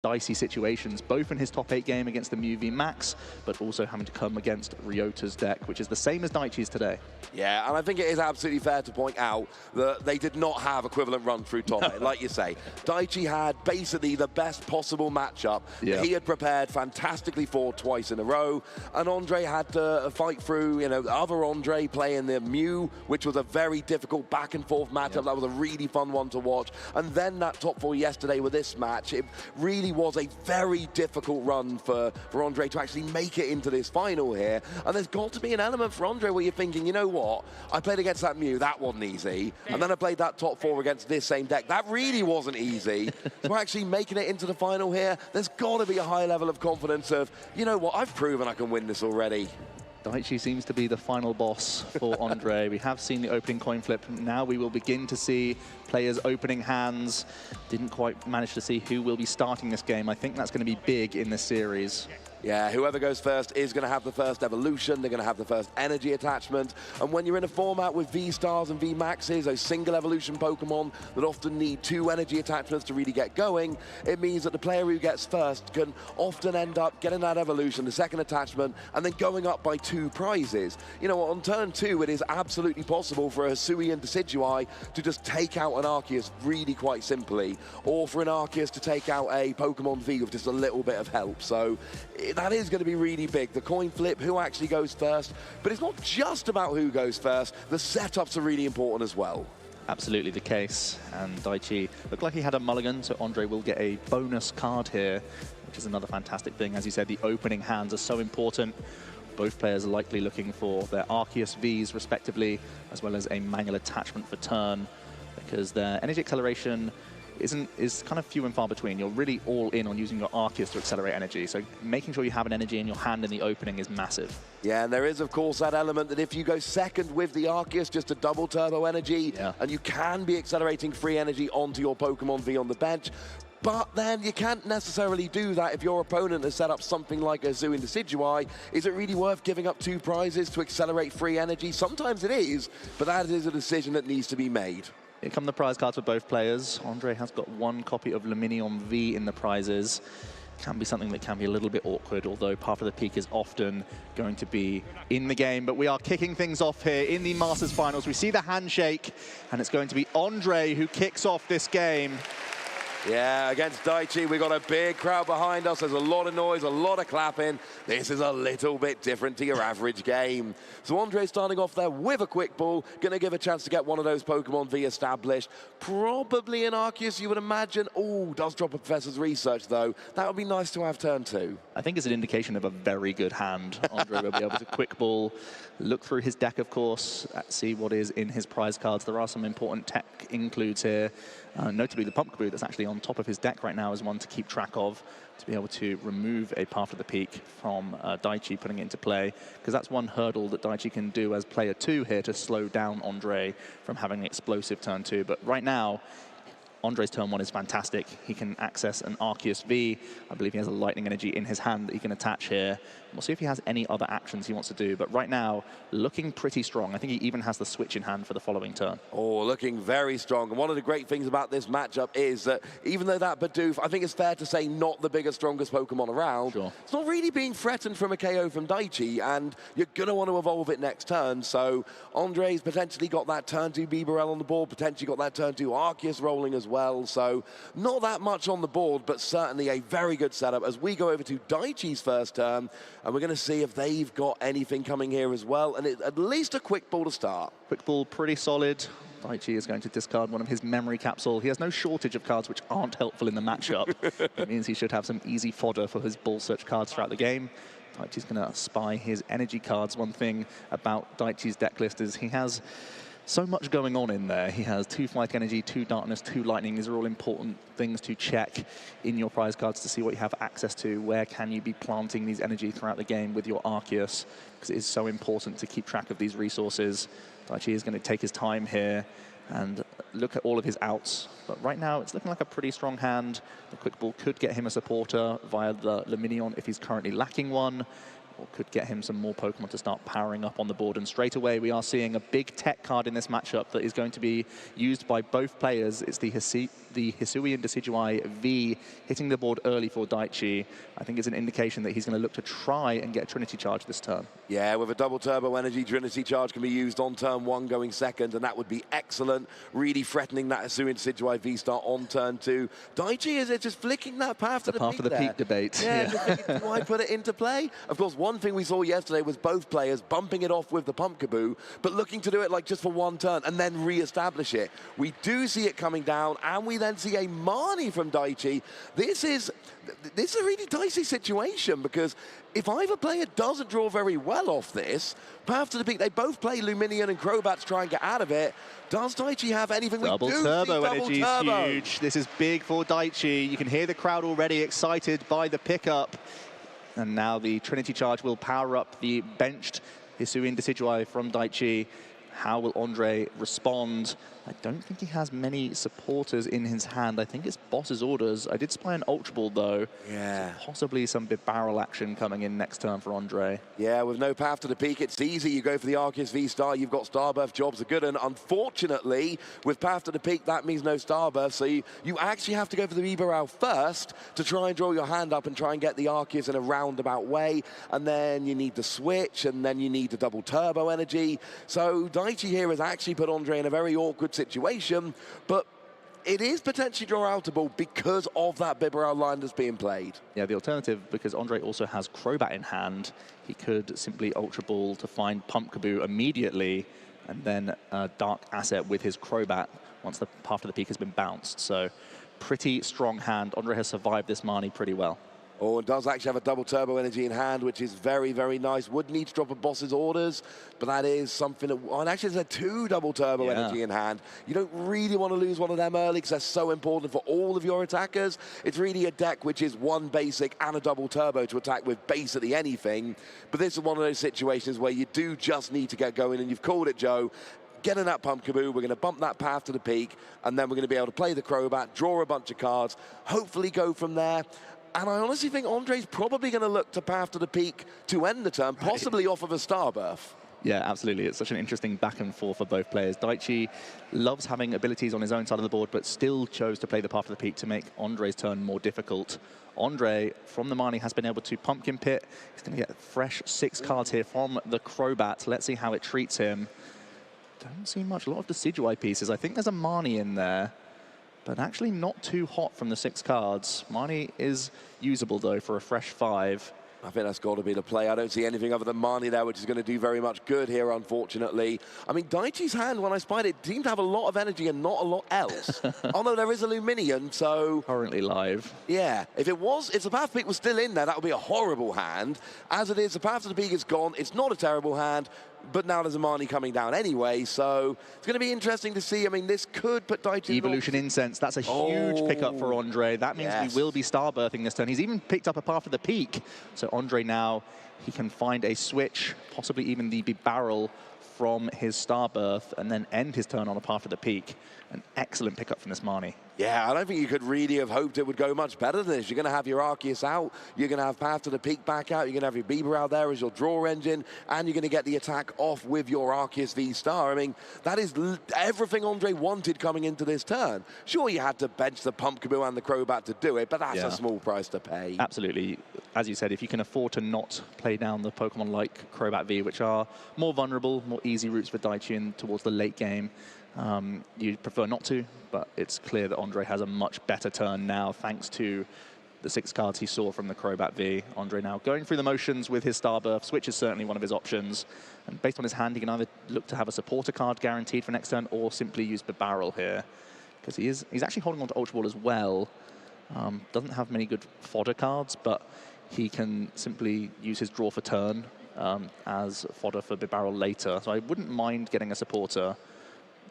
dicey situations, both in his top 8 game against the Mew v Max, but also having to come against Ryota's deck, which is the same as Daichi's today. Yeah, and I think it is absolutely fair to point out that they did not have equivalent run through top 8, like you say. Daichi had basically the best possible matchup that he had prepared fantastically for twice in a row, and Ondrej had to fight through, other Ondrej playing the Mew, which was a very difficult back and forth matchup. That was a really fun one to watch. And then that top 4 yesterday with this match, it really was a very difficult run for Ondrej to actually make it into this final here. And there's got to be an element for Ondrej where you're thinking, you know what, I played against that Mew, that wasn't easy. And then I played that top 4 against this same deck, that really wasn't easy. So actually making it into the final here, there's got to be a high level of confidence of, you know what, I've proven I can win this already. Daichi seems to be the final boss for Ondrej. We have seen the opening coin flip. Now we will begin to see players opening hands. Didn't quite manage to see who will be starting this game. I think that's going to be big in this series. Yeah, whoever goes first is going to have the first evolution. They're going to have the first energy attachment. And when you're in a format with V-Stars and V-Maxes, those single evolution Pokemon that often need 2 energy attachments to really get going, it means that the player who gets first can often end up getting that evolution, the second attachment, and then going up by 2 prizes. You know, on turn 2, it is absolutely possible for a Hisui and Decidueye to just take out an Arceus really quite simply, or for an Arceus to take out a Pokemon V with just a little bit of help. So that is going to be really big. The coin flip, who actually goes first. But it's not just about who goes first. The setups are really important as well. Absolutely the case. And Daichi looked like he had a mulligan, so Ondrej will get a bonus card here, which is another fantastic thing. As you said, the opening hands are so important. Both players are likely looking for their Arceus Vs respectively, as well as a manual attachment for turn, because their energy acceleration is kind of few and far between. You're really all in on using your Arceus to accelerate energy, so making sure you have an energy in your hand in the opening is massive. Yeah, and there is, of course, that element that if you go second with the Arceus, just a double turbo energy, and you can be accelerating free energy onto your Pokemon V on the bench, but then you can't necessarily do that if your opponent has set up something like a Zoo and Decidueye. Is it really worth giving up 2 prizes to accelerate free energy? Sometimes it is, but that is a decision that needs to be made. Here come the prize cards for both players. Ondrej has got 1 copy of Luminion V in the prizes. Can be something that can be a little bit awkward, although Path of the Peak is often going to be in the game. But we are kicking things off here in the Masters Finals. We see the handshake, and it's going to be Ondrej who kicks off this game. Yeah, against Daichi, we've got a big crowd behind us. There's a lot of noise, a lot of clapping. This is a little bit different to your average game. So Ondrej starting off there with a quick ball, going to give a chance to get one of those Pokemon V established. Probably an Arceus, you would imagine. Oh, does drop a Professor's Research, though. That would be nice to have turn 2. I think it's an indication of a very good hand. Ondrej will be able to quick ball, look through his deck, of course, see what is in his prize cards. There are some important tech includes here. Notably, the Pump Caboot that's actually on top of his deck right now is one to keep track of, to be able to remove a Path of the Peak from Daichi, putting it into play, because that's one hurdle that Daichi can do as player 2 here to slow down Ondrej from having an explosive turn 2. But right now, Ondrej's turn 1 is fantastic. He can access an Arceus V. I believe he has a Lightning Energy in his hand that he can attach here. We'll see if he has any other actions he wants to do. But right now, looking pretty strong. I think he even has the switch in hand for the following turn. Oh, looking very strong. And one of the great things about this matchup is that even though that Bidoof, I think it's fair to say, not the biggest, strongest Pokemon around, it's not really being threatened from a KO from Daichi, and you're going to want to evolve it next turn. So Ondrej's potentially got that turn 2 Bibarel on the board, potentially got that turn 2 Arceus rolling as well. So not that much on the board, but certainly a very good setup as we go over to Daichi's first turn. And we're going to see if they've got anything coming here as well. And at least a quick ball to start. Quick ball, pretty solid. Daichi is going to discard one of his memory capsule. He has no shortage of cards which aren't helpful in the matchup. It means he should have some easy fodder for his ball search cards throughout the game. Daichi's going to spy his energy cards. One thing about Daichi's deck list is he has so much going on in there. He has 2 Flight Energy, 2 Darkness, 2 Lightning. These are all important things to check in your prize cards to see what you have access to. Where can you be planting these energy throughout the game with your Arceus? Because it is so important to keep track of these resources. Daichi is going to take his time here and look at all of his outs. But right now, it's looking like a pretty strong hand. The quick ball could get him a supporter via the Luminion if he's currently lacking one. or could get him some more Pokemon to start powering up on the board. And straight away, we are seeing a big tech card in this matchup that is going to be used by both players. It's the Hisuian Decidueye V hitting the board early for Daichi. I think it's an indication that he's going to look to try and get Trinity Charge this turn. Yeah, with a double turbo energy, Trinity Charge can be used on turn 1 going second, and that would be excellent. Really threatening that Hisuian Decidueye V-Star on turn 2. Daichi is just flicking that path to the path peak of the there. peak debate. Yeah, thinking, do I put it into play? Of course, one thing we saw yesterday was both players bumping it off with the Pumpkaboo, but looking to do it like just for one turn and then re-establish it. We do see it coming down, and we then see a Marnie from Daichi. This is a really dicey situation, because if either player doesn't draw very well off this, path to the peak, they both play Luminion and Crobat to try and get out of it. Does Daichi have anything? Double we do turbo see energy is huge. This is big for Daichi. You can hear the crowd already excited by the pickup. And now the Trinity Charge will power up the benched Hisuian Decidueye from Daichi. How will Ondrej respond? I don't think he has many supporters in his hand. I think it's boss's orders. I did spy an Ultra Ball, though. Yeah. So possibly some big barrel action coming in next turn for Ondrej. Yeah, with no path to the peak, it's easy. You go for the Arceus V-Star. You've got Starbirth, jobs are good. And unfortunately, with path to the peak, that means no Starbirth. So you actually have to go for the Bibarel first to try and draw your hand up and try and get the Arceus in a roundabout way. And then you need the switch, and then you need the double turbo energy. So Daichi here has actually put Ondrej in a very awkward situation, but it is potentially draw-outable because of that Bibarel line that's being played. Yeah, the alternative, because Ondrej also has Crobat in hand, he could simply Ultra Ball to find Pumpkaboo immediately, and then Dark Asset with his Crobat once the path to the peak has been bounced. So pretty strong hand. Ondrej has survived this Marnie pretty well. Oh, and does actually have a double turbo energy in hand, which is very, very nice. Would need to drop a boss's orders, but that is something that... Oh, and actually there's a 2 double turbo energy in hand. You don't really want to lose one of them early, because they're so important for all of your attackers. It's really a deck which is 1 basic and a double turbo to attack with basically anything. But this is one of those situations where you do just need to get going, and you've called it, Joe. Get in that Pumpkaboo, we're going to bump that path to the peak, and then we're going to be able to play the Crobat, draw a bunch of cards, hopefully go from there. And I honestly think Ondrej's probably going to look to path to the peak to end the turn, possibly off of a Starbirth. Yeah, absolutely. It's such an interesting back and forth for both players. Daichi loves having abilities on his own side of the board, but still chose to play the path to the peak to make Ondrej's turn more difficult. Ondrej, from the Marnie, has been able to Pumpkin Pit. He's going to get fresh 6 cards here from the Crobat. Let's see how it treats him. Don't see much. A lot of Decidueye pieces. I think there's a Marnie in there, but actually not too hot from the 6 cards. Marnie is usable, though, for a fresh 5. I think that's got to be the play. I don't see anything other than Marnie there, which is going to do very much good here, unfortunately. I mean, Daichi's hand, when I spied it, seemed to have a lot of energy and not a lot else. Oh, no, there is a Luminion, so... Currently live. Yeah, if the path to peak was still in there, that would be a horrible hand. As it is, the path to the peak is gone. It's not a terrible hand, but now there's a Marnie coming down anyway, so it's going to be interesting to see. I mean, this could put Daichi... Evolution Incense, that's a huge pickup for Ondrej. That means we will be Starbirthing this turn. He's even picked up a path to the peak. So Ondrej now, he can find a switch, possibly even the barrel from his Starbirth, and then end his turn on a path to the peak. An excellent pickup from this Marnie. Yeah, I don't think you could really have hoped it would go much better than this. You're going to have your Arceus out, you're going to have path to the peak back out, you're going to have your Bieber out there as your draw engine, and you're going to get the attack off with your Arceus V-Star. I mean, that is everything Ondrej wanted coming into this turn. Sure, you had to bench the Pumpkaboo and the Crobat to do it, but that's a small price to pay. Absolutely. As you said, if you can afford to not play down the Pokemon like Crobat V, which are more vulnerable, more easy routes for Daichi in towards the late game, you prefer not to, but it's clear that Ondrej has a much better turn now thanks to the 6 cards he saw from the Crobat V. Ondrej now going through the motions with his Starbirth. Switch is certainly one of his options. And based on his hand, he can either look to have a supporter card guaranteed for next turn or simply use the barrel here. Because he's actually holding on to Ultra Ball as well. Doesn't have many good fodder cards, but he can simply use his draw for turn as fodder for Bibarel later. So I wouldn't mind getting a supporter.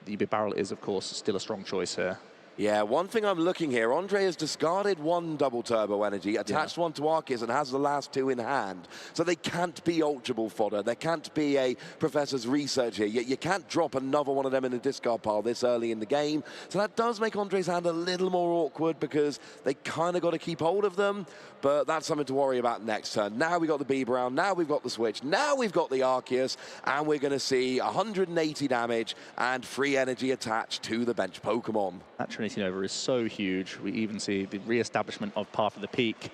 The Bibarel is, of course, still a strong choice here. Yeah, one thing I'm looking here, Ondrej has discarded one double turbo energy, attached one to Arceus, and has the last two in hand. So they can't be Ultra Ball fodder. There can't be a Professor's Research here. You can't drop another one of them in the discard pile this early in the game. So that does make Ondrej's hand a little more awkward because they kind of got to keep hold of them. But that's something to worry about next turn. Now we've got the Bibarel, now we've got the Switch, now we've got the Arceus, and we're going to see 180 damage and free energy attached to the bench Pokemon. That Trinity Nova is so huge. We even see the re-establishment of Path of the Peak.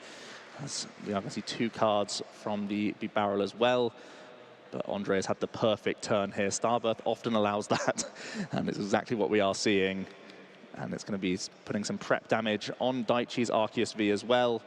As we are going to see 2 cards from the Bibarel as well. But Ondrej has had the perfect turn here. Starbirth often allows that, and it's exactly what we are seeing. And it's going to be putting some prep damage on Daichi's Arceus V as well,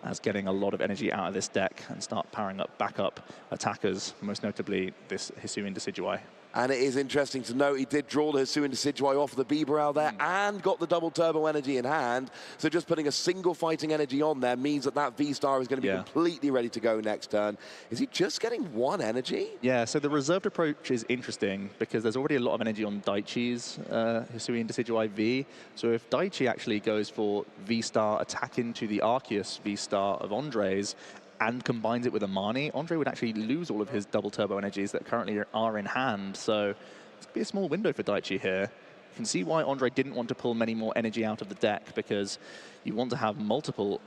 as getting a lot of energy out of this deck and start powering up backup attackers, most notably this Hisuian Decidueye. And it is interesting to note he did draw the Hisuian Decidueye off the Bibarel there and got the double turbo energy in hand. So just putting a single fighting energy on there means that that V-Star is going to be completely ready to go next turn. Is he just getting 1 energy? Yeah, so the reserved approach is interesting because there's already a lot of energy on Daichi's Hisuian Decidueye V. So if Daichi actually goes for V-Star attack into the Arceus V-Star of Ondrej's, and combines it with a Mani, Ondrej would actually lose all of his double turbo energies that currently are in hand. So it's going to be a small window for Daichi here. You can see why Ondrej didn't want to pull many more energy out of the deck, because you want to have multiple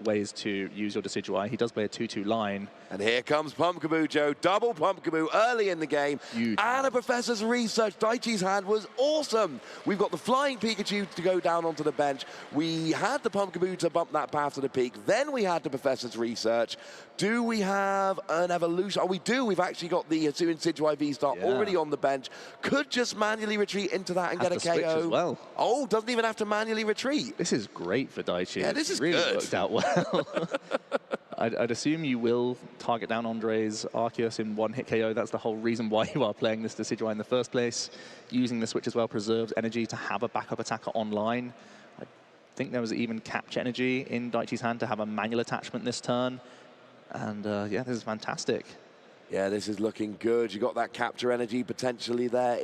ways to use your Decidueye. He does play a 2-2 line. And here comes Pumpkaboo, Joe. Double Pumpkaboo early in the game. Huge. And a Professor's Research. Daichi's hand was awesome. We've got the Flying Pikachu to go down onto the bench. We had the Pumpkaboo to bump that Path to the Peak. Then we had the Professor's Research. Do we have an evolution? Oh, we do. We've actually got the Hisuian Decidueye V-Star already on the bench. Could just manually retreat into that and get a KO. As well. Oh, doesn't even have to manually retreat. This is great for Daichi. Yeah, this is really good. Worked out well. I'd assume you will target down Ondrej's Arceus in 1-hit KO. That's the whole reason why you are playing this Decidueye in the first place. Using the Switch as well preserves energy to have a backup attacker online. I think there was even capture energy in Daichi's hand to have a manual attachment this turn. And yeah, this is fantastic. Yeah, this is looking good. You got that capture energy potentially there.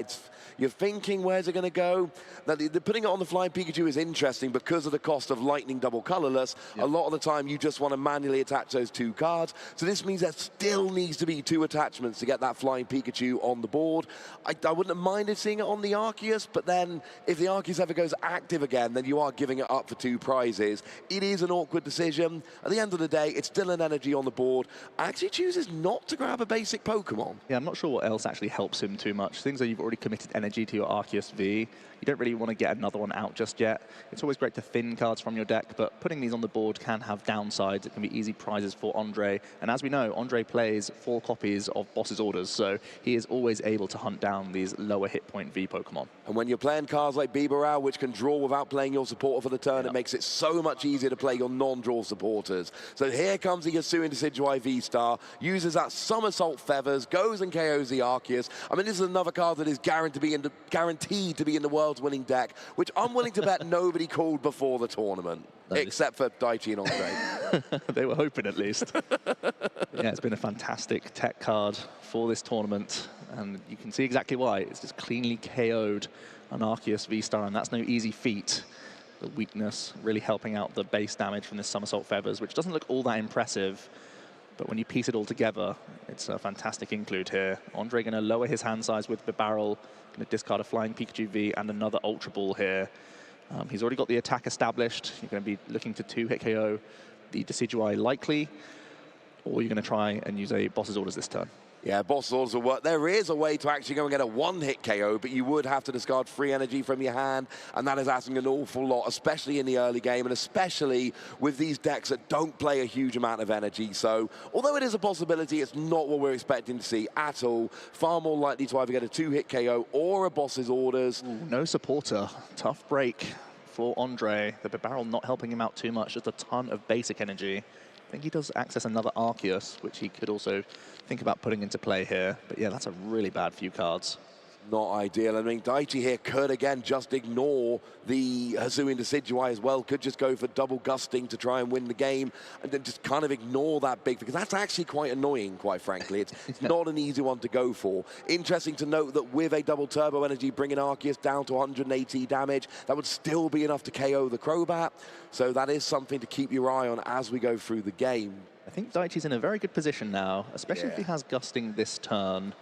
You're thinking, where's it going to go? Now, putting it on the Flying Pikachu is interesting because of the cost of Lightning double colorless. A lot of the time, you just want to manually attach those 2 cards. So this means there still needs to be 2 attachments to get that Flying Pikachu on the board. I wouldn't have minded seeing it on the Arceus, but then if the Arceus ever goes active again, then you are giving it up for 2 prizes. It is an awkward decision. At the end of the day, it's still an energy on the board. Actually chooses not to grab a basic Pokemon. Yeah, I'm not sure what else actually helps him too much. Things like you've already committed energy to your Arceus V. You don't really want to get another one out just yet. It's always great to thin cards from your deck, but putting these on the board can have downsides. It can be easy prizes for Ondrej. And as we know, Ondrej plays 4 copies of Boss's Orders, so he is always able to hunt down these lower hit point V Pokemon. And when you're playing cards like Bibarel, which can draw without playing your supporter for the turn, it makes it so much easier to play your non-draw supporters. So here comes the Hisuian Decidueye V-Star, uses that Somersault Feathers, goes and KOs the Arceus. I mean, this is another card that is guaranteed to be in the world's winning deck, which I'm willing to bet nobody called before the tournament, except for Daichi and Ondrej. They were hoping, at least. Yeah, it's been a fantastic tech card for this tournament, and you can see exactly why. It's just cleanly KO'd an Arceus V-Star, and that's no easy feat. The weakness really helping out the base damage from this Somersault Feathers, which doesn't look all that impressive. But when you piece it all together, it's a fantastic include here. Ondrej going to lower his hand size with the barrel, going to discard a Flying Pikachu V and another Ultra Ball here. He's already got the attack established. You're going to be looking to 2-hit KO the Decidueye likely, or you're going to try and use a Boss's Orders this turn. Yeah, Boss's Orders will work. There is a way to actually go and get a 1-hit KO, but you would have to discard free energy from your hand, and that is asking an awful lot, especially in the early game, and especially with these decks that don't play a huge amount of energy. So, although it is a possibility, it's not what we're expecting to see at all. Far more likely to either get a 2-hit KO or a Boss's Orders. Ooh, no supporter. Tough break for Ondrej. The Bibarel not helping him out too much, just a ton of basic energy. I think he does access another Arceus, which he could also think about putting into play here. But yeah, that's a really bad few cards. Not ideal. I mean, Daichi here could, again, just ignore the Hisuian Decidueye as well. Could just go for double gusting to try and win the game and then just kind of ignore that big, because that's actually quite annoying, quite frankly. It's not an easy one to go for. Interesting to note that with a double turbo energy, bringing Arceus down to 180 damage, that would still be enough to KO the Crobat. So that is something to keep your eye on as we go through the game. I think Daichi's in a very good position now, especially if he has gusting this turn.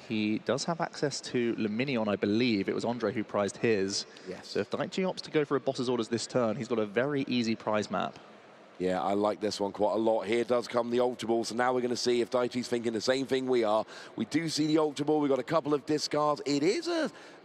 He does have access to Luminion, I believe. It was Ondrej who prized his. Yes. So if Daichi opts to go for a boss's orders this turn, he's got a very easy prize map. Yeah, I like this one quite a lot. Here does come the Ultra Ball, so now we're going to see if Daichi's thinking the same thing we are. We do see the Ultra Ball. We've got a couple of discards. It is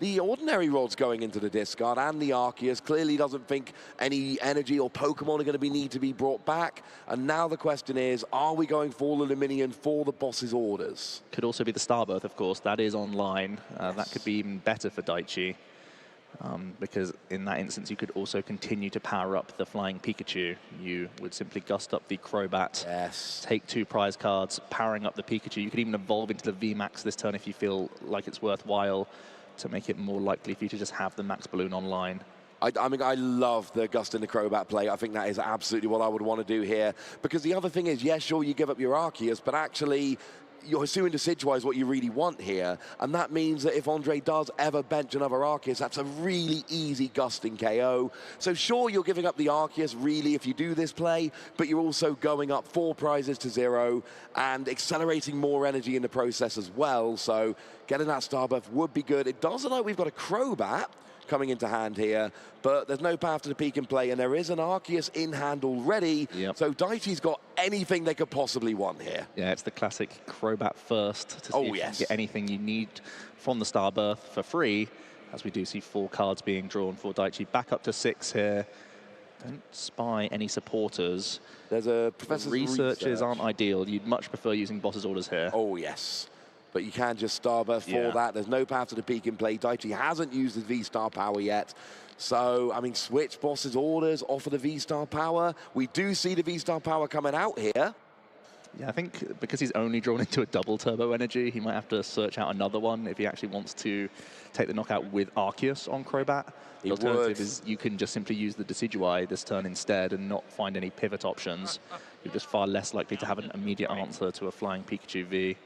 the ordinary rods going into the discard, and the Arceus clearly doesn't think any energy or Pokemon are going to need to be brought back. And now the question is, are we going for the Luminion for the boss's orders? Could also be the Starbirth, of course. That is online. Yes. That could be even better for Daichi. Because in that instance, you could also continue to power up the Flying Pikachu. You would simply gust up the Crobat, take 2 prize cards, powering up the Pikachu. You could even evolve into the VMAX this turn if you feel like it's worthwhile to make it more likely for you to just have the Max Balloon online. I mean, I love the Gust in the Crobat play. I think that is absolutely what I would want to do here. Because the other thing is, yes, sure, you give up your Arceus, but actually, your Hisuian Decidueye is what you really want here. And that means that if Ondrej does ever bench another Arceus, that's a really easy gusting KO. So sure, you're giving up the Arceus, really, if you do this play, but you're also going up 4 prizes to 0 and accelerating more energy in the process as well. So getting that Starbirth would be good. It does look like we've got a Crobat coming into hand here, but there's no path to the peak in play, and there is an Arceus in hand already. So Daichi's got anything they could possibly want here. Yeah, it's the classic Crobat first to see if you can get anything you need from the Starbirth for free, as we do see 4 cards being drawn for Daichi. Back up to 6 here. Don't spy any supporters. There's a Professor's Researches aren't ideal. You'd much prefer using boss's orders here. Oh, yes. But you can just Starbirth for that. There's no path to the peak in play. Daichi hasn't used his V-Star power yet. So, I mean, switch boss's orders, offer the V-Star power. We do see the V-Star power coming out here. Yeah, I think because he's only drawn into a double turbo energy, he might have to search out another one if he actually wants to take the knockout with Arceus on Crobat. The alternative is you can just simply use the Decidueye this turn instead and not find any pivot options. You're just far less likely to have an immediate answer to a Flying Pikachu V.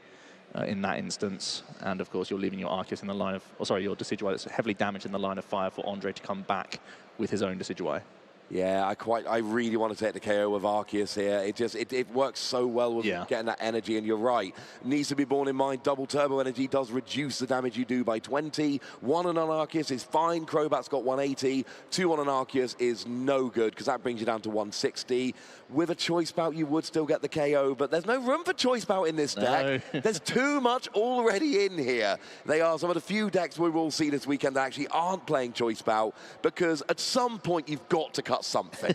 In that instance, and of course you're leaving your Arceus in the line of, your Decidueye that's heavily damaged in the line of fire for Ondrej to come back with his own Decidueye. Yeah, I really want to take the KO with Arceus here. It works so well with getting that energy, and you're right. Needs to be borne in mind, double turbo energy does reduce the damage you do by 20. 1 on an Arceus is fine, Crobat's got 180. 2 on an Arceus is no good, because that brings you down to 160. With a Choice Bout, you would still get the KO, but there's no room for Choice Bout in this deck. No. There's too much already in here. They are some of the few decks we will see this weekend that actually aren't playing Choice Bout, because at some point you've got to cut something.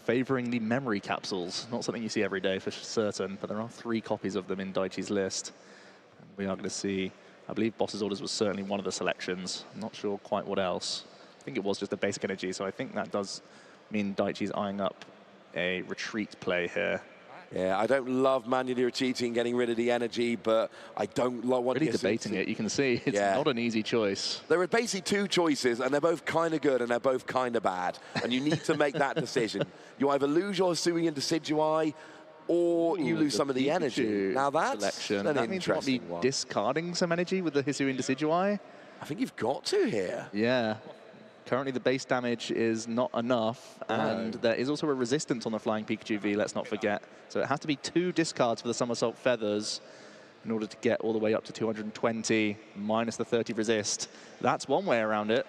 Favoring the memory capsules. Not something you see every day for certain, but there are 3 copies of them in Daichi's list. And we are going to see, I believe Boss's Orders was certainly one of the selections. I'm not sure quite what else. I think it was just a basic energy, so I think that does mean Daichi's eyeing up a retreat play here. Yeah, I don't love manually retreating, getting rid of the energy, but I don't love what really debating it. You can see it's not an easy choice. There are basically 2 choices, and they're both kind of good, and they're both kind of bad. And you need to make that decision. You either lose your Hisuian Decidueye, or you lose some of the energy. Now that's an interesting one. Discarding some energy with the Hisuian Decidueye. I think you've got to here. Yeah. Currently, the base damage is not enough, and there is also a resistance on the Flying Pikachu V, let's not forget. So it has to be 2 discards for the Somersault Feathers in order to get all the way up to 220, minus the 30 resist. That's one way around it.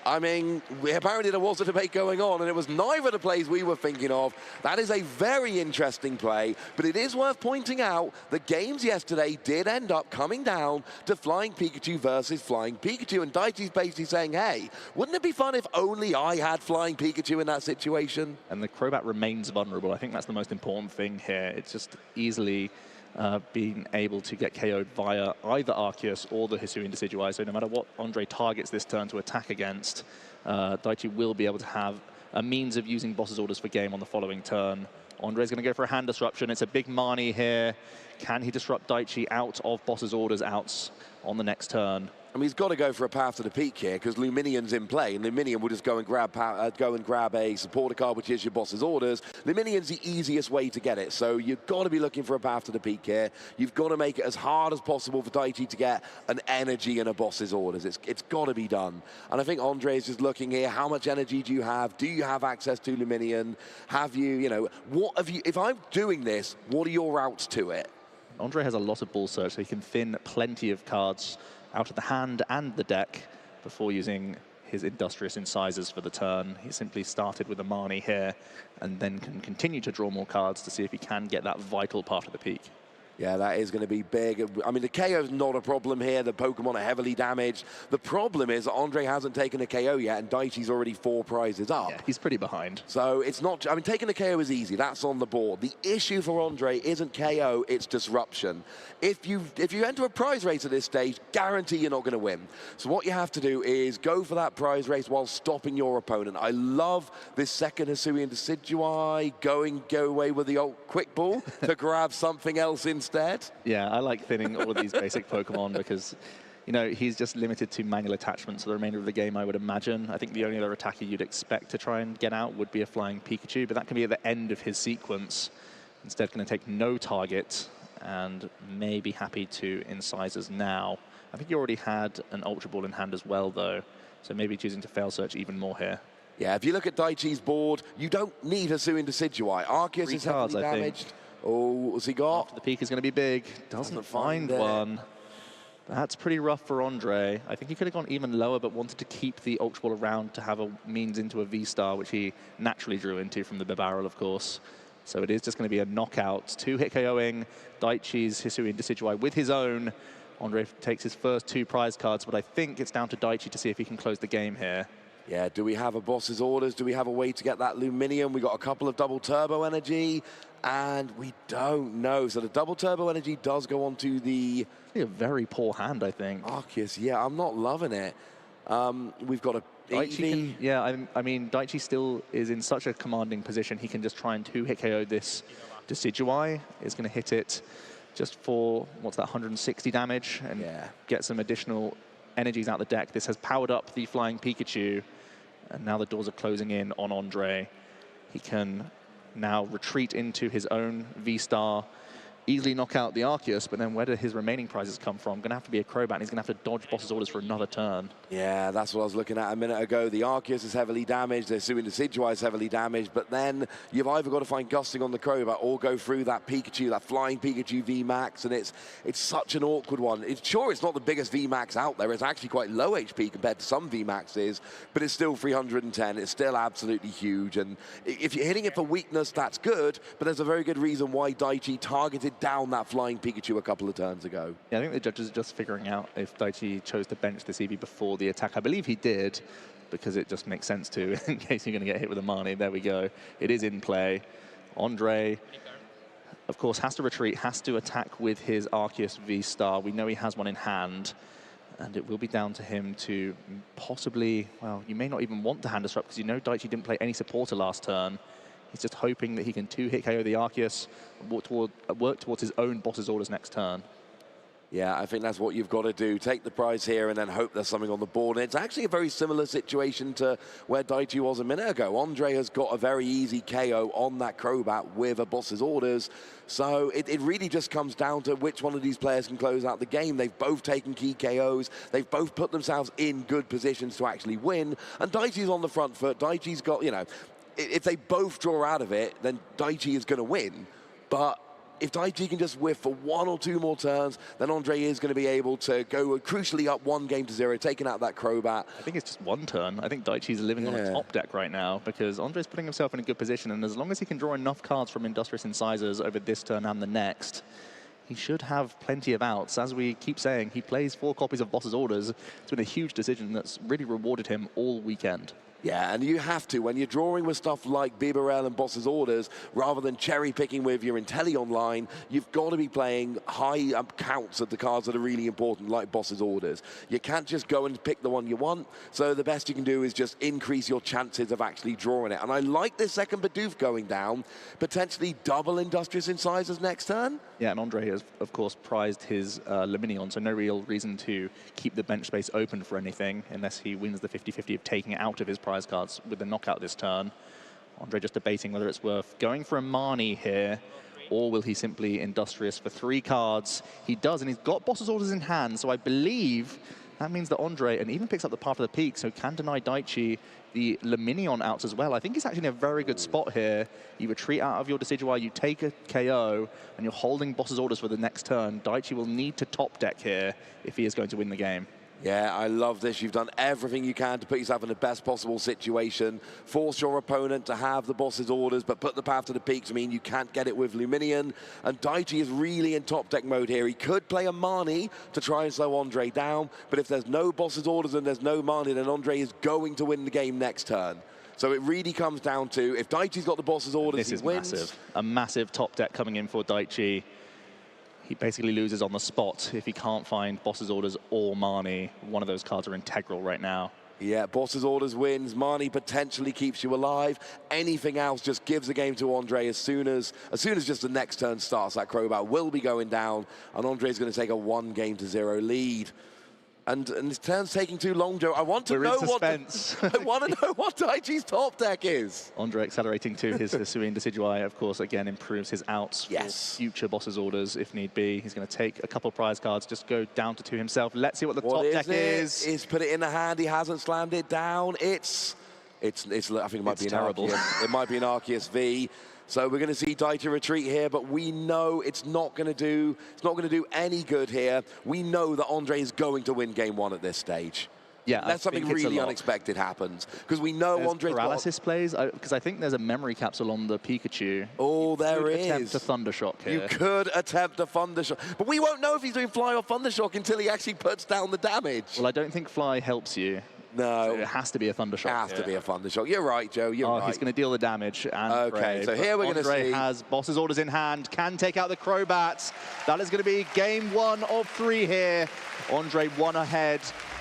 I mean, apparently there was a debate going on, and it was neither of the plays we were thinking of. That is a very interesting play, but it is worth pointing out that games yesterday did end up coming down to Flying Pikachu versus Flying Pikachu, and Daichi's basically saying, hey, wouldn't it be fun if only I had Flying Pikachu in that situation? And the Crobat remains vulnerable. I think that's the most important thing here. It's just easily being able to get KO'd via either Arceus or the Hisuian Decidueye. So no matter what Ondrej targets this turn to attack against, Daichi will be able to have a means of using Boss's Orders for game on the following turn. Ondrej's going to go for a hand disruption. It's a big Marnie here. Can he disrupt Daichi out of Boss's Orders outs on the next turn. I mean, he's got to go for a path to the peak here because Luminion's in play, and Luminion will just go and grab a supporter card, which is your boss's orders. Luminion's the easiest way to get it, so you've got to be looking for a path to the peak here. You've got to make it as hard as possible for Daichi to get an energy and a boss's orders. It's got to be done. And I think Ondrej is just looking here, how much energy do you have? Do you have access to Luminion? Have you, what have you, if I'm doing this, what are your routes to it? Ondrej has a lot of ball search, so he can thin plenty of cards out of the hand and the deck before using his Industrious Incisors for the turn. He simply started with a Marnie here and then can continue to draw more cards to see if he can get that vital part of the peak. Yeah, that is going to be big. I mean, the KO is not a problem here. The Pokemon are heavily damaged. The problem is that Ondrej hasn't taken a KO yet, and Daichi's already 4 prizes up. Yeah, he's pretty behind. So it's not... I mean, taking a KO is easy. That's on the board. The issue for Ondrej isn't KO, it's disruption. If you enter a prize race at this stage, guarantee you're not going to win. So what you have to do is go for that prize race while stopping your opponent. I love this second Hisuian Decidueye go away with the old quick ball to grab something else instead. Yeah, I like thinning all of these basic Pokemon because, he's just limited to manual attachments for the remainder of the game, I would imagine. I think the only other attacker you'd expect to try and get out would be a Flying Pikachu, but that can be at the end of his sequence. Instead, going to take no target and may be happy to Incisors now. I think he already had an Ultra Ball in hand as well, though, so maybe choosing to fail search even more here. Yeah, if you look at Daichi's board, you don't need Hisuian Decidueye. Arceus is heavily damaged. Oh, what's he got? After the peak is going to be big. Doesn't find one. That's pretty rough for Ondrej. I think he could have gone even lower, but wanted to keep the Ultra Ball around to have a means into a V-Star, which he naturally drew into from the barrel, of course. So it is just going to be a knockout. 2-hit KOing Daichi's Hisuian Decidueye with his own. Ondrej takes his first 2 prize cards, but I think it's down to Daichi to see if he can close the game here. Yeah, do we have a boss's orders? Do we have a way to get that Luminium? We got a couple of double turbo energy, and we don't know. So the double turbo energy does go on to the... A very poor hand, I think. Arceus, yeah, I'm not loving it. We've got a... Daichi can, I mean, Daichi still is in such a commanding position. He can just try and 2-hit KO this Decidueye. Is going to hit it just for, what's that, 160 damage, and get some additional energies out the deck. This has powered up the Flying Pikachu, and now the doors are closing in on Ondrej. He can now retreat into his own V-Star, easily knock out the Arceus, but then where do his remaining prizes come from? Going to have to be a Crobat, and he's going to have to dodge boss's orders for another turn. Yeah, that's what I was looking at a minute ago. The Arceus is heavily damaged, the Hisuian Decidueye is heavily damaged, but then you've either got to find Gusting on the Crobat or go through that Pikachu, that Flying Pikachu VMAX, and it's such an awkward one. It's not the biggest VMAX out there. It's actually quite low HP compared to some VMAXs, but it's still 310. It's still absolutely huge, and if you're hitting it for weakness, that's good, but there's a very good reason why Daichi targeted down that Flying Pikachu a couple of turns ago. Yeah, I think the judges are just figuring out if Daichi chose to bench this EV before the attack. I believe he did, because it just makes sense to, in case you're going to get hit with a Marnie. There we go. It is in play. Ondrej, of course, has to retreat, has to attack with his Arceus V-Star. We know he has one in hand, and it will be down to him to possibly, well, you may not even want to hand disrupt, because you know Daichi didn't play any supporter last turn. He's just hoping that he can 2-hit KO the Arceus, work towards his own boss's orders next turn. Yeah, I think that's what you've got to do. Take the prize here and then hope there's something on the board. And it's actually a very similar situation to where Daichi was a minute ago. Ondrej has got a very easy KO on that Crobat with a boss's orders. So it really just comes down to which one of these players can close out the game. They've both taken key KOs. They've both put themselves in good positions to actually win. And Daichi's on the front foot. Daichi's got, if they both draw out of it, then Daichi is going to win. But if Daichi can just whiff for 1 or 2 more turns, then Ondrej is going to be able to go crucially up 1 game to 0, taking out that Crobat. I think it's just 1 turn. I think Daichi's living on a top deck right now, because Ondrej's putting himself in a good position, and as long as he can draw enough cards from Industrious Incisors over this turn and the next, he should have plenty of outs. As we keep saying, he plays 4 copies of Boss's Orders. It's been a huge decision that's really rewarded him all weekend. Yeah, and you have to. When you're drawing with stuff like Bibarel and Boss's Orders, rather than cherry-picking with your Intellion line, you've got to be playing high counts of the cards that are really important, like Boss's Orders. You can't just go and pick the one you want, so the best you can do is just increase your chances of actually drawing it. And I like this second Bidoof going down, potentially double Industrious Incisors next turn. Yeah, and Ondrej has, of course, prized his Luminion, so no real reason to keep the bench space open for anything unless he wins the 50-50 of taking it out of his prize cards with the knockout this turn. Ondrej just debating whether it's worth going for a Marnie here, or will he simply Industrious for 3 cards? He does, and he's got Boss's Orders in hand, so I believe that means that Ondrej, and even picks up the Path of the Peak, so can deny Daichi the Luminion outs as well. I think he's actually in a very good spot here. You retreat out of your Decidueye, you take a KO, and you're holding Boss's Orders for the next turn. Daichi will need to top deck here if he is going to win the game. Yeah, I love this. You've done everything you can to put yourself in the best possible situation. Force your opponent to have the Boss's Orders, but put the Path to the Peaks. I mean, you can't get it with Luminion. And Daichi is really in top deck mode here. He could play a Marnie to try and slow Ondrej down, but if there's no Boss's Orders and there's no Marnie, then Ondrej is going to win the game next turn. So it really comes down to, if Daichi's got the Boss's Orders, he wins. This is massive. A massive top deck coming in for Daichi. He basically loses on the spot if he can't find Boss's Orders or Marnie. One of those cards are integral right now. Yeah, Boss's Orders wins. Marnie potentially keeps you alive. Anything else just gives the game to Ondrej as soon as just the next turn starts. That Crobat will be going down, and Ondrej's going to take a 1-0 lead. And his turn's taking too long, Joe. I want to know what Daichi's top deck is. Ondrej accelerating to his Hisuian Decidueye, of course, again improves his outs for future Boss's Orders if need be. He's going to take a couple prize cards, just go down to 2 himself. Let's see what the top deck is. He's put it in the hand. He hasn't slammed it down. It's I think it might be terrible. It might be an Arceus V. So we're going to see Daichi retreat here, but we know it's not going to do any good here. We know that Ondrej is going to win game 1 at this stage. Yeah, unless something really unexpected happens, because we know Ondrej's paralysis plays. Because I think there's a memory capsule on the Pikachu. Oh, there is. Attempt a Thundershock here. You could attempt a Thundershock, but we won't know if he's doing Fly or Thundershock until he actually puts down the damage. Well, I don't think Fly helps you. No. So it has to be a Thundershock. It has to be a Thundershock. You're right, Joe. You're right. He's going to deal the damage. And okay, so here we're going to see. Ondrej has Boss's Orders in hand, can take out the Crobats. That is going to be game 1 of 3 here. Ondrej 1 ahead.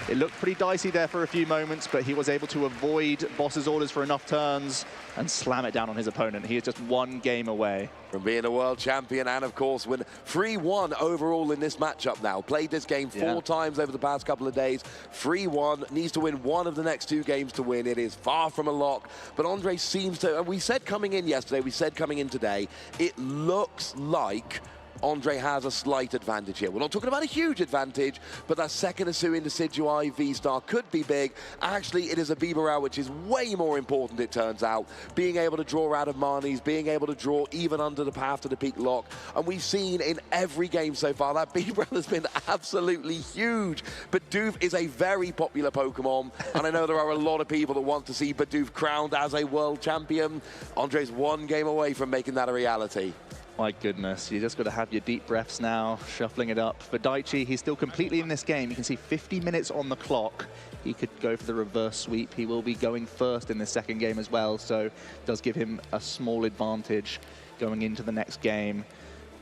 It looked pretty dicey there for a few moments, but he was able to avoid Boss's Orders for enough turns and slam it down on his opponent. He is just 1 game away from being a world champion, and of course win 3-1 overall in this matchup now. Played this game 4 times over the past couple of days. 3-1, needs to win 1 of the next 2 games to win. It is far from a lock, but Ondrej seems to, and we said coming in yesterday, we said coming in today, it looks like Ondrej has a slight advantage here. We're not talking about a huge advantage, but that second Hisuian Decidueye V-Star could be big. Actually, it is a Bibarel, which is way more important, it turns out. Being able to draw out of Marnies, being able to draw even under the Path to the Peak lock. And we've seen in every game so far, that Bibarel has been absolutely huge. Bidoof is a very popular Pokemon, and I know there are a lot of people that want to see Bidoof crowned as a world champion. Ondrej's 1 game away from making that a reality. My goodness, you just got to have your deep breaths now, shuffling it up. For Daichi, he's still completely in this game. You can see 50 minutes on the clock. He could go for the reverse sweep. He will be going first in this second game as well, so it does give him a small advantage going into the next game.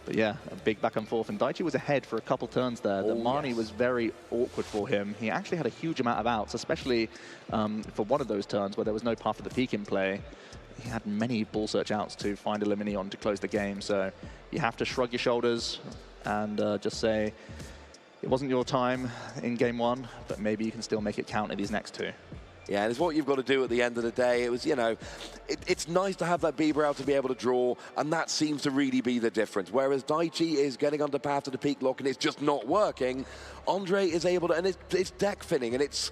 But yeah, a big back and forth, and Daichi was ahead for a couple turns there. The Marnie was very awkward for him. He actually had a huge amount of outs, especially for one of those turns where there was no Path of the Peak in play. He had many ball search outs to find a Luminion to close the game, so you have to shrug your shoulders and just say, it wasn't your time in game 1, but maybe you can still make it count in these next 2. Yeah, and it's what you've got to do at the end of the day. It was, you know, it's nice to have that Bibarel to be able to draw, and that seems to really be the difference. Whereas Daichi is getting under Path to the Peak lock and it's just not working, Ondrej is able to, and it's deck finning, and it's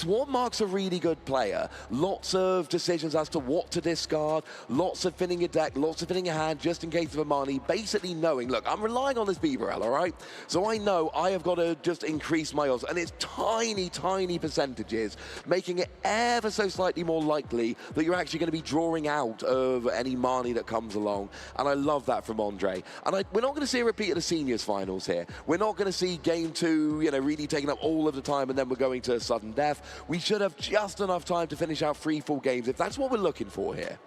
what marks a really good player. Lots of decisions as to what to discard, lots of finning your deck, lots of finning your hand, just in case of a Marnie, basically knowing, look, I'm relying on this Bibarel, all right? So I know I have got to just increase my odds, and it's tiny, tiny percentages, making it ever so slightly more likely that you're actually going to be drawing out of any Marnie that comes along, and I love that from Ondrej. And we're not going to see a repeat of the seniors finals here. We're not going to see game 2, you know, really taking up all of the time, and then we're going to sudden death. DF, we should have just enough time to finish out 3 full games, if that's what we're looking for here.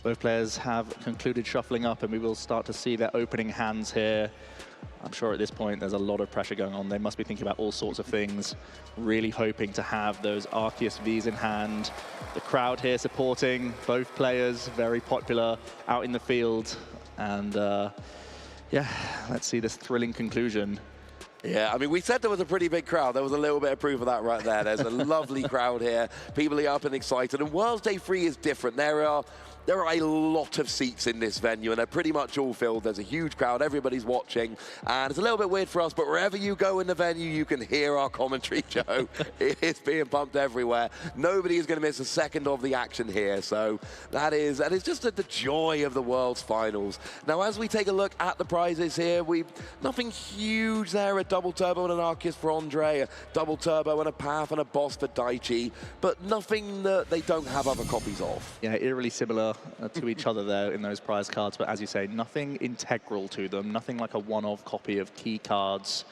Both players have concluded shuffling up, and we will start to see their opening hands here. I'm sure at this point there's a lot of pressure going on. They must be thinking about all sorts of things, really hoping to have those Arceus Vs in hand. The crowd here supporting both players, very popular out in the field. And yeah, let's see this thrilling conclusion. Yeah, I mean, we said there was a pretty big crowd. There was a little bit of proof of that right there. There's a lovely crowd here. People are up and excited. And Worlds Day 3 is different. There are a lot of seats in this venue, and they're pretty much all filled. There's a huge crowd. Everybody's watching. And it's a little bit weird for us, but wherever you go in the venue, you can hear our commentary, Joe. It's being pumped everywhere. Nobody is going to miss a second of the action here. So that is just the joy of the World's Finals. Now, as we take a look at the prizes here, nothing huge there. A double turbo and an Arceus for Ondrej, a double turbo and a Path and a boss for Daichi, but nothing that they don't have other copies of. Yeah, eerily similar to each other there in those prize cards, but as you say, nothing integral to them, nothing like a one-off copy of key cards.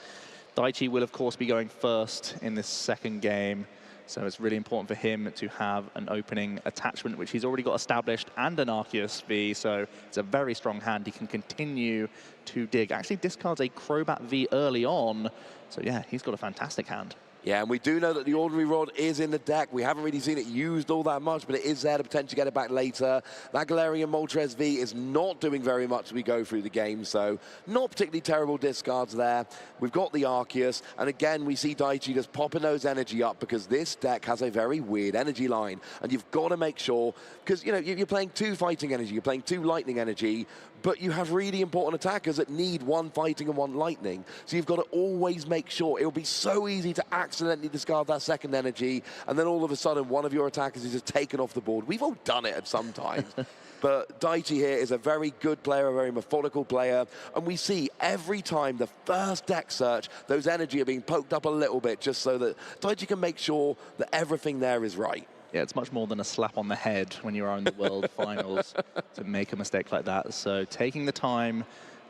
Daichi will, of course, be going first in this second game, so it's really important for him to have an opening attachment, which he's already got established, and an Arceus V, so it's a very strong hand. He can continue to dig. Actually discards a Crobat V early on, so yeah, he's got a fantastic hand. Yeah, and we do know that the Ordinary Rod is in the deck. We haven't really seen it used all that much, but it is there to potentially get it back later. That Galarian Moltres V is not doing very much as we go through the game, so not particularly terrible discards there. We've got the Arceus, and again, we see Daichi just popping those energy up because this deck has a very weird energy line, and you've got to make sure, because you know, you're playing 2 fighting energy, you're playing 2 lightning energy, but you have really important attackers that need 1 fighting and 1 lightning. So you've got to always make sure. It'll be so easy to accidentally discard that second energy, and then all of a sudden one of your attackers is just taken off the board. We've all done it at some times. But Daichi here is a very good player, a very methodical player, and we see every time the first deck search, those energy are being poked up a little bit just so that Daichi can make sure that everything there is right. Yeah, it's much more than a slap on the head when you are in the World Finals to make a mistake like that. So taking the time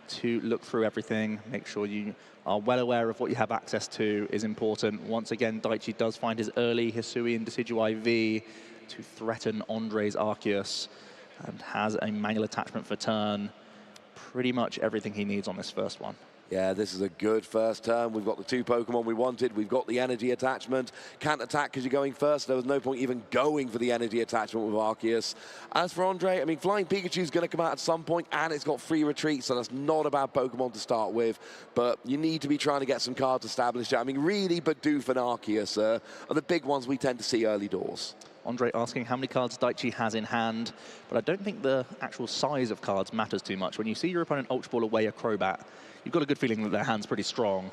to look through everything, make sure you are well aware of what you have access to is important. Once again, Daichi does find his early Hisui and Decidueye V to threaten Ondrej's Arceus and has a manual attachment for turn. Pretty much everything he needs on this first one. Yeah, this is a good first turn. We've got the 2 Pokemon we wanted. We've got the energy attachment. Can't attack because you're going first. There was no point even going for the energy attachment with Arceus. As for Ondrej, I mean, Flying Pikachu is going to come out at some point, and it's got free retreat, so that's not a bad Pokemon to start with. But you need to be trying to get some cards established. I mean, really, Bidoof and Arceus are the big ones we tend to see early doors. Ondrej asking how many cards Daichi has in hand, but I don't think the actual size of cards matters too much. When you see your opponent Ultra Ball away a Crobat, you've got a good feeling that their hand's pretty strong.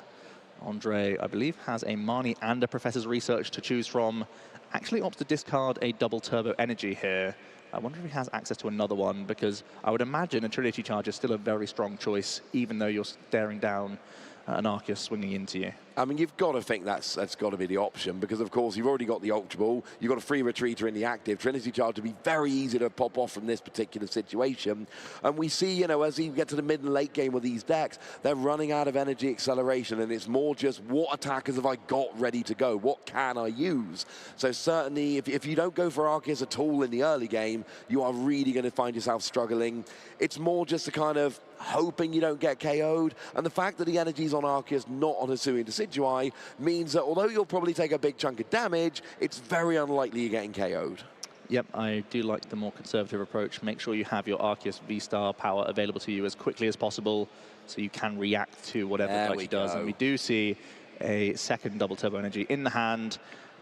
Ondrej, I believe, has a Marnie and a Professor's Research to choose from. Actually opts to discard a double Turbo Energy here. I wonder if he has access to another one, because I would imagine a Trinity Charge is still a very strong choice, even though you're staring down an Arceus swinging into you. I mean, you've got to think that's got to be the option, because, of course, you've already got the Ultra Ball. You've got a free retreater in the active. Trinity Charge would be very easy to pop off from this particular situation. And we see, you know, as you get to the mid and late game with these decks, they're running out of energy acceleration, and it's more just what attackers have I got ready to go? What can I use? So certainly, if you don't go for Arceus at all in the early game, you are really going to find yourself struggling. It's more just a kind of hoping you don't get KO'd, and the fact that the energy's on Arceus, not on Hisui and Decidueye, means that although you'll probably take a big chunk of damage, it's very unlikely you're getting KO'd. Yep, I do like the more conservative approach. Make sure you have your Arceus V-Star power available to you as quickly as possible so you can react to whatever Daichi does. And we do see a second double Turbo Energy in the hand.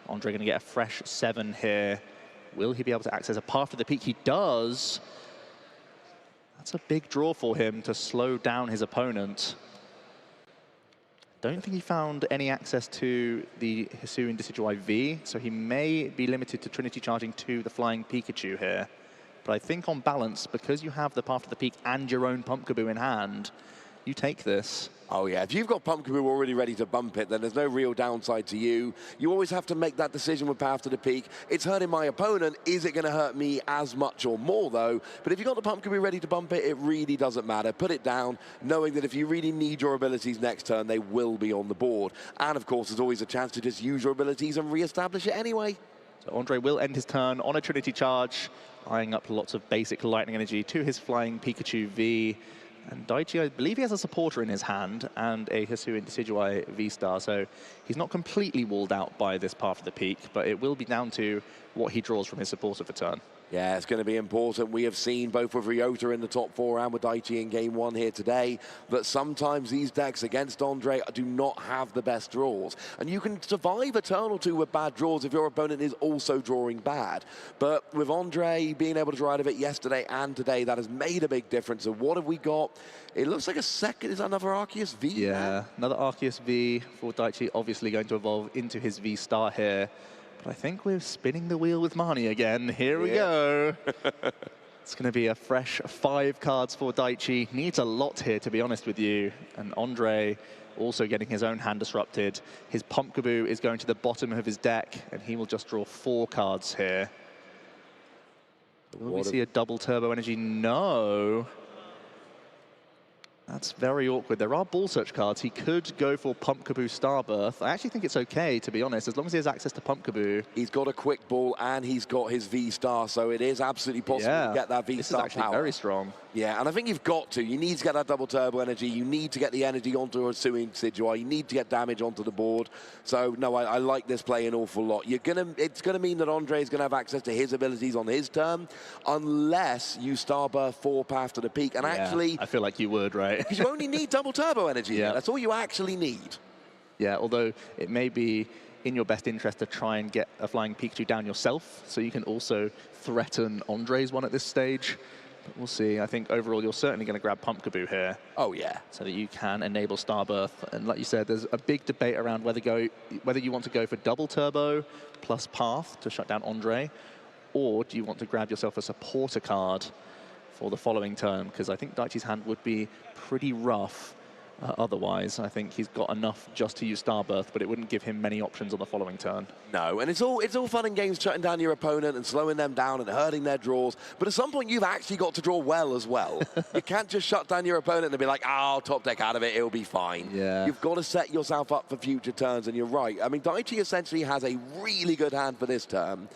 Ondrej going to get a fresh 7 here. Will he be able to access a Path to the Peak? He does. That's a big draw for him to slow down his opponent. Don't think he found any access to the Hisui and Decidueye V, so he may be limited to Trinity Charging to the Flying Pikachu here. But I think on balance, because you have the Path to the Peak and your own Pumpkaboo in hand, you take this. Oh yeah, if you've got Pumpkaboo already ready to bump it, then there's no real downside to you. You always have to make that decision with Path to the Peak. It's hurting my opponent. Is it going to hurt me as much or more, though? But if you've got the Pumpkaboo ready to bump it, it really doesn't matter. Put it down, knowing that if you really need your abilities next turn, they will be on the board. And of course, there's always a chance to just use your abilities and re-establish it anyway. So Ondrej will end his turn on a Trinity Charge, eyeing up lots of basic lightning energy to his flying Pikachu V. And Daichi, I believe he has a supporter in his hand and a Hisuian Decidueye V-Star, so he's not completely walled out by this Path of the Peak, but it will be down to what he draws from his supporter for turn. Yeah, it's going to be important. We have seen both with Ryota in the top 4 and with Daichi in game 1 here today that sometimes these decks against Ondrej do not have the best draws. And you can survive a turn or two with bad draws if your opponent is also drawing bad. But with Ondrej being able to draw out of it yesterday and today, that has made a big difference. So what have we got? It looks like a second. Is that another Arceus V? Yeah, man? Another Arceus V for Daichi, obviously going to evolve into his V-Star here. But I think we're spinning the wheel with Marnie again. Here we go. It's going to be a fresh 5 cards for Daichi. Needs a lot here, to be honest with you. And Ondrej also getting his own hand disrupted. His Pumpkaboo is going to the bottom of his deck, and he will just draw 4 cards here. Will we see a double turbo energy? No. That's very awkward. There are ball search cards. He could go for Pumpkaboo Starbirth. I actually think it's okay, to be honest, as long as he has access to Pumpkaboo. He's got a quick ball and he's got his V-Star, so it is absolutely possible to get that V-Star This is actually power. very strong. Yeah, and I think you've got to. You need to get that double turbo energy. You need to get the energy onto a Hisuian Decidueye. You need to get damage onto the board. So, no, I like this play an awful lot. It's going to mean that Ondrej is going to have access to his abilities on his turn, unless you Starbirth 4 Path to the Peak. And actually... I feel like you would, right? Because you only need double turbo energy. Yeah. That's all you actually need. Yeah, although it may be in your best interest to try and get a flying Pikachu down yourself, so you can also threaten Ondrej's one at this stage. But we'll see. I think overall you're certainly going to grab Pumpkaboo here. Oh, yeah. So that you can enable Starbirth. And like you said, there's a big debate around whether you want to go for double turbo plus Path to shut down Ondrej, or do you want to grab yourself a supporter card for the following turn? Because I think Daichi's hand would be pretty rough otherwise. I think he's got enough just to use Starbirth, but it wouldn't give him many options on the following turn. No, and it's all fun and games shutting down your opponent and slowing them down and hurting their draws, but at some point you've actually got to draw well as well. You can't just shut down your opponent and be like, oh, top deck out of it, it'll be fine. Yeah. You've got to set yourself up for future turns, and you're right. I mean, Daichi essentially has a really good hand for this turn,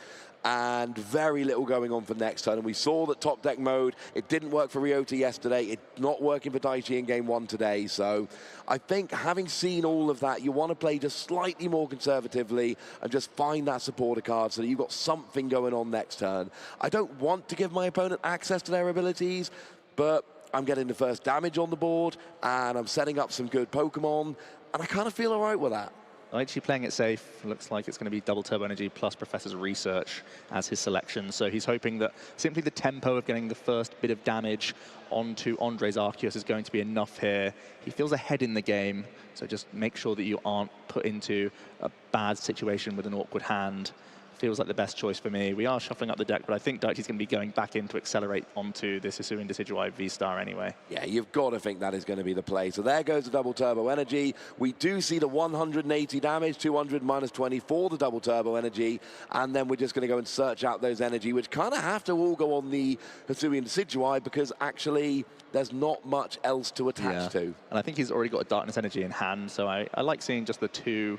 and very little going on for next turn. And we saw that top deck mode, it didn't work for Ryota yesterday. It's not working for Daichi in game 1 today. So I think having seen all of that, you want to play just slightly more conservatively and just find that supporter card so that you've got something going on next turn. I don't want to give my opponent access to their abilities, but I'm getting the first damage on the board and I'm setting up some good Pokemon, and I kind of feel all right with that. Daichi playing it safe. Looks like it's going to be double turbo energy plus Professor's Research as his selection. So he's hoping that simply the tempo of getting the first bit of damage onto Ondrej's Arceus is going to be enough here. He feels ahead in the game, so just make sure that you aren't put into a bad situation with an awkward hand. Feels like the best choice for me. We are shuffling up the deck, but I think Daichi's going to be going back in to accelerate onto this Hisuian Decidueye V-Star anyway. Yeah, you've got to think that is going to be the play. So there goes the double turbo energy. We do see the 180 damage, 200 minus 20 for the double turbo energy, and then we're just going to go and search out those energy, which kind of have to all go on the Hisuian Decidueye because actually there's not much else to attach to. And I think he's already got a Darkness energy in hand, so I like seeing just the 2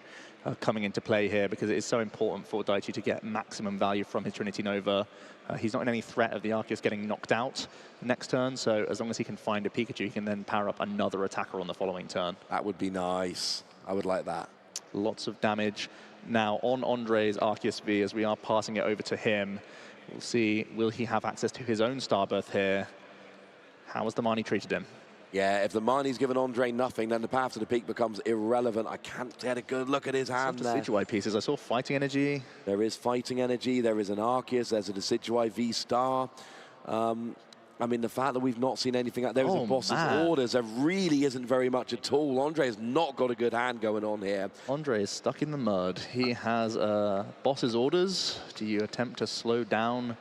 coming into play here because it is so important for Daichi to get maximum value from his Trinity Nova. He's not in any threat of the Arceus getting knocked out next turn, so as long as he can find a Pikachu, he can then power up another attacker on the following turn. That would be nice. I would like that. Lots of damage now on Ondrej's Arceus V as we are passing it over to him. We'll see, will he have access to his own Starbirth here? How has the Marnie treated him? Yeah, if the Marnie's given Ondrej nothing, then the Path to the Peak becomes irrelevant. I can't get a good look at his hand there. Decidueye pieces. I saw Fighting Energy. There is Fighting Energy. There is an Arceus. There's a Decidueye V-Star. I mean, the fact that we've not seen anything out there is a boss's orders. There really isn't very much at all. Ondrej has not got a good hand going on here. Ondrej is stuck in the mud. He has boss's orders. Do you attempt to slow down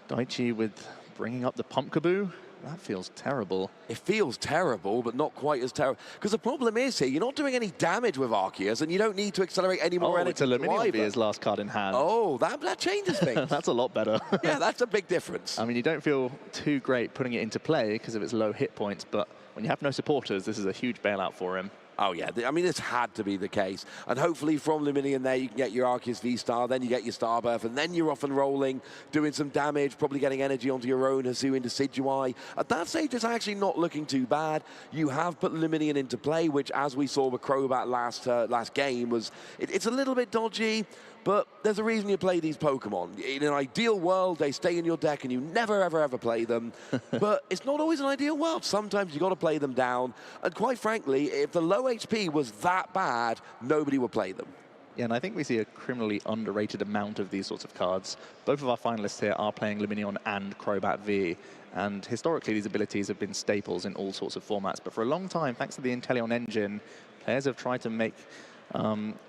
Daichi with bringing up the Pumpkaboo? That feels terrible. It feels terrible, but not quite as terrible. Because the problem is here, you're not doing any damage with Arceus, and you don't need to accelerate any more energy. It's Lumineon his last card in hand. Oh, that changes things. That's a lot better. Yeah, that's a big difference. I mean, you don't feel too great putting it into play because of its low hit points, but when you have no supporters, this is a huge bailout for him. Oh, yeah. I mean, this had to be the case. And hopefully from Lumineon there, you can get your Arceus V-Star, then you get your Starbirth, and then you're off and rolling, doing some damage, probably getting energy onto your own Hisuian Decidueye. At that stage, it's actually not looking too bad. You have put Lumineon into play, which, as we saw with Crobat last game, it's a little bit dodgy. But there's a reason you play these Pokemon. In an ideal world, they stay in your deck and you never, ever, ever play them. But it's not always an ideal world. Sometimes you've got to play them down. And quite frankly, if the low HP was that bad, nobody would play them. Yeah, and I think we see a criminally underrated amount of these sorts of cards. Both of our finalists here are playing Lumineon and Crobat V. And historically, these abilities have been staples in all sorts of formats. But for a long time, thanks to the Inteleon engine, players have tried to make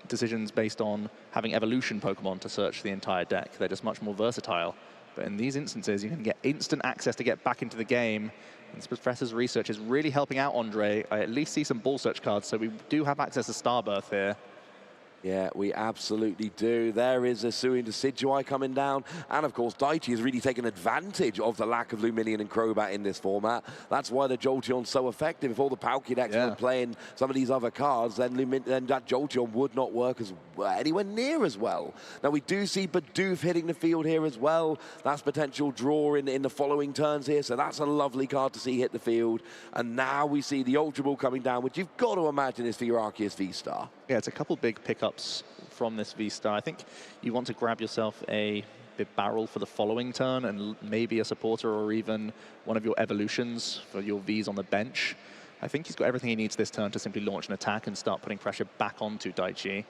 decisions based on having evolution Pokemon to search the entire deck. They're just much more versatile. But in these instances, you can get instant access to get back into the game. And this Professor's research is really helping out Ondrej. I at least see some ball search cards, so we do have access to Starbirth here. Yeah, we absolutely do. There is a Hisuian Decidueye coming down. And, of course, Daichi has really taken advantage of the lack of Lumineon and Crobat in this format. That's why the Jolteon's so effective. If all the Palkia were playing some of these other cards, then that Jolteon would not work as anywhere near as well. Now, we do see Bidoof hitting the field here as well. That's potential draw in the following turns here. So that's a lovely card to see hit the field. And now we see the Ultra Ball coming down, which you've got to imagine is for your Arceus V-Star. Yeah, it's a couple big pickups from this V-Star. I think you want to grab yourself a big barrel for the following turn and maybe a supporter or even one of your evolutions for your Vs on the bench. I think he's got everything he needs this turn to simply launch an attack and start putting pressure back onto Daichi.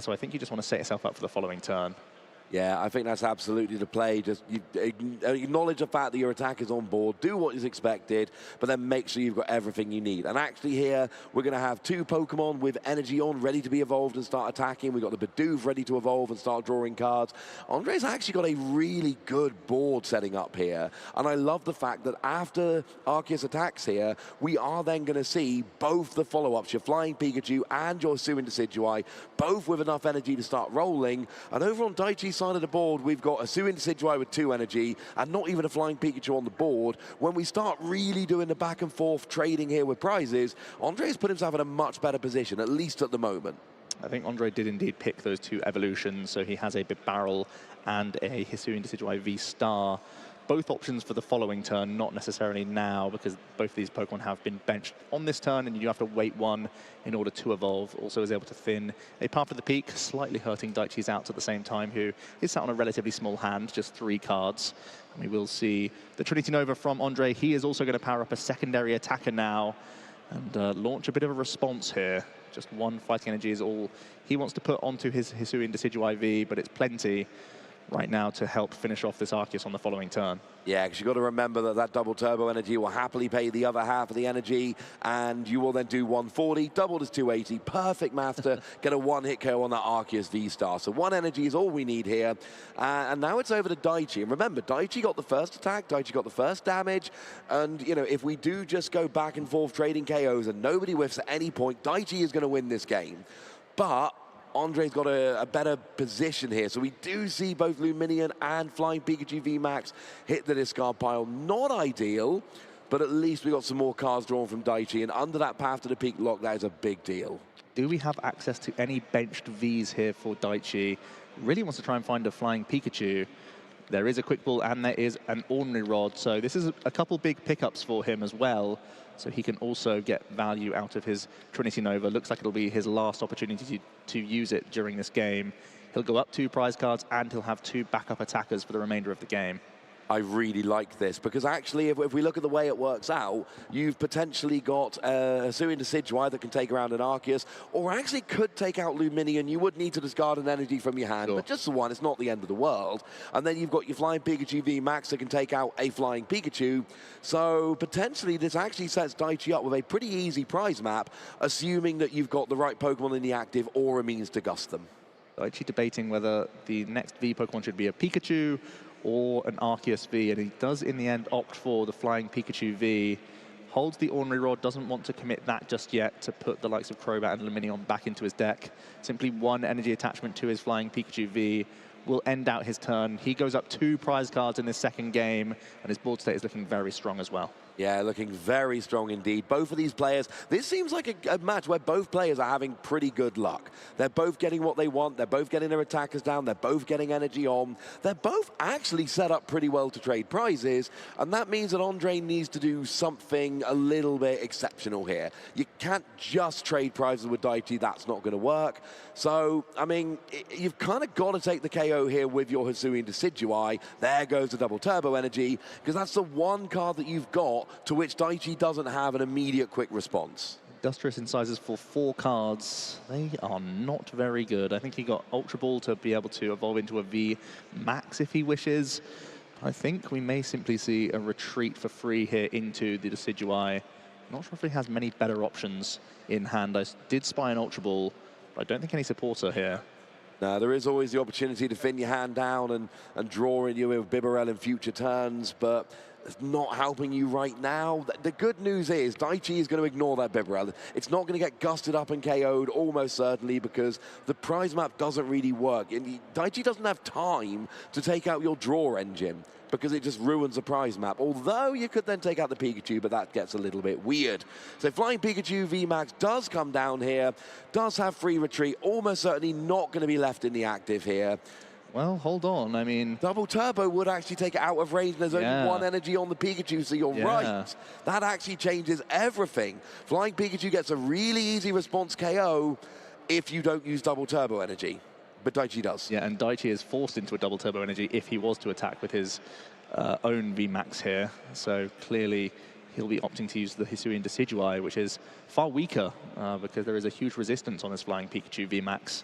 So I think you just want to set yourself up for the following turn. Yeah, I think that's absolutely the play. Just acknowledge the fact that your attack is on board, do what is expected, but then make sure you've got everything you need. And actually here, we're going to have two Pokemon with energy on, ready to be evolved and start attacking. We've got the Bidoof ready to evolve and start drawing cards. Ondrej's actually got a really good board setting up here. And I love the fact that after Arceus attacks here, we are then going to see both the follow-ups, your Flying Pikachu and your Hisuian Decidueye, both with enough energy to start rolling. And over on Daichi's side of the board, we've got a Hisuian Decidueye with 2 energy and not even a Flying Pikachu on the board. When we start really doing the back and forth trading here with prizes, Ondrej's put himself in a much better position, at least at the moment. I think Ondrej did indeed pick those 2 evolutions, so he has a big barrel and a Hisuian Decidueye V-Star. Both options for the following turn, not necessarily now, because both of these Pokemon have been benched on this turn, and you do have to wait one in order to evolve. Also is able to thin a Path of the Peak, slightly hurting Daichi's outs at the same time, who is sat on a relatively small hand, just 3 cards. And we will see the Trinity Nova from Ondrej. He is also going to power up a secondary attacker now and launch a bit of a response here. Just 1 fighting energy is all he wants to put onto his Hisuian Decidueye V, but it's plenty right now to help finish off this Arceus on the following turn. Yeah, because you've got to remember that double turbo energy will happily pay the other half of the energy, and you will then do 140, doubled is 280, perfect math to get a 1-hit KO on that Arceus V-Star. So 1 energy is all we need here. And now it's over to Daichi. And remember, Daichi got the first attack, Daichi got the first damage, and, you know, if we do just go back and forth trading KOs and nobody whiffs at any point, Daichi is going to win this game. But Ondrej's got a better position here. So we do see both Lumineon and Flying Pikachu VMAX hit the discard pile. Not ideal, but at least we got some more cards drawn from Daichi. And under that Path to the Peak lock, that is a big deal. Do we have access to any benched Vs here for Daichi? Really wants to try and find a Flying Pikachu. There is a Quick Ball and there is an Ordinary Rod. So this is a couple big pickups for him as well. So he can also get value out of his Trinity Nova. Looks like it'll be his last opportunity to use it during this game. He'll go up 2 prize cards and he'll have 2 backup attackers for the remainder of the game. I really like this, because actually, if we look at the way it works out, you've potentially got a Hisuian Decidueye that can take around an Arceus, or actually could take out Lumineon. You would need to discard an energy from your hand, but just the one, it's not the end of the world. And then you've got your Flying Pikachu VMAX that can take out a Flying Pikachu. So potentially, this actually sets Daichi up with a pretty easy prize map, assuming that you've got the right Pokemon in the active or a means to gust them. Daichi debating whether the next V Pokemon should be a Pikachu or an Arceus V, and he does in the end opt for the Flying Pikachu V. Holds the Ordinary Rod, doesn't want to commit that just yet to put the likes of Crobat and Lumineon back into his deck. Simply one energy attachment to his Flying Pikachu V will end out his turn. He goes up 2 prize cards in this second game, and his board state is looking very strong as well. Yeah, looking very strong indeed. Both of these players, this seems like a match where both players are having pretty good luck. They're both getting what they want. They're both getting their attackers down. They're both getting energy on. They're both actually set up pretty well to trade prizes, and that means that Ondrej needs to do something a little bit exceptional here. You can't just trade prizes with Daichi. That's not going to work. So, I mean, you've kind of got to take the KO here with your Hisuian Decidueye. There goes the double turbo energy, because that's the one card that you've got to which Daichi doesn't have an immediate quick response. Industrious Incisors for 4 cards. They are not very good. I think he got Ultra Ball to be able to evolve into a V Max if he wishes. I think we may simply see a retreat for free here into the Decidueye. Not sure if he has many better options in hand. I did spy an Ultra Ball, but I don't think any supporter here. Now, there is always the opportunity to thin your hand down and draw in you with Bibarel in future turns, but it's not helping you right now. The good news is Daichi is going to ignore that Bibarel. It's not going to get gusted up and KO'd almost certainly, because the prize map doesn't really work. And Daichi doesn't have time to take out your draw engine, because it just ruins the prize map. Although you could then take out the Pikachu, but that gets a little bit weird. So Flying Pikachu VMAX does come down here, does have free retreat, almost certainly not going to be left in the active here. Well, hold on, I mean... Double Turbo would actually take it out of range. There's only 1 energy on the Pikachu, so you're right. That actually changes everything. Flying Pikachu gets a really easy response KO if you don't use Double Turbo energy. But Daichi does. Yeah, and Daichi is forced into a double turbo energy if he was to attack with his own VMAX here. So clearly he'll be opting to use the Hisuian Decidueye, which is far weaker because there is a huge resistance on his Flying Pikachu VMAX.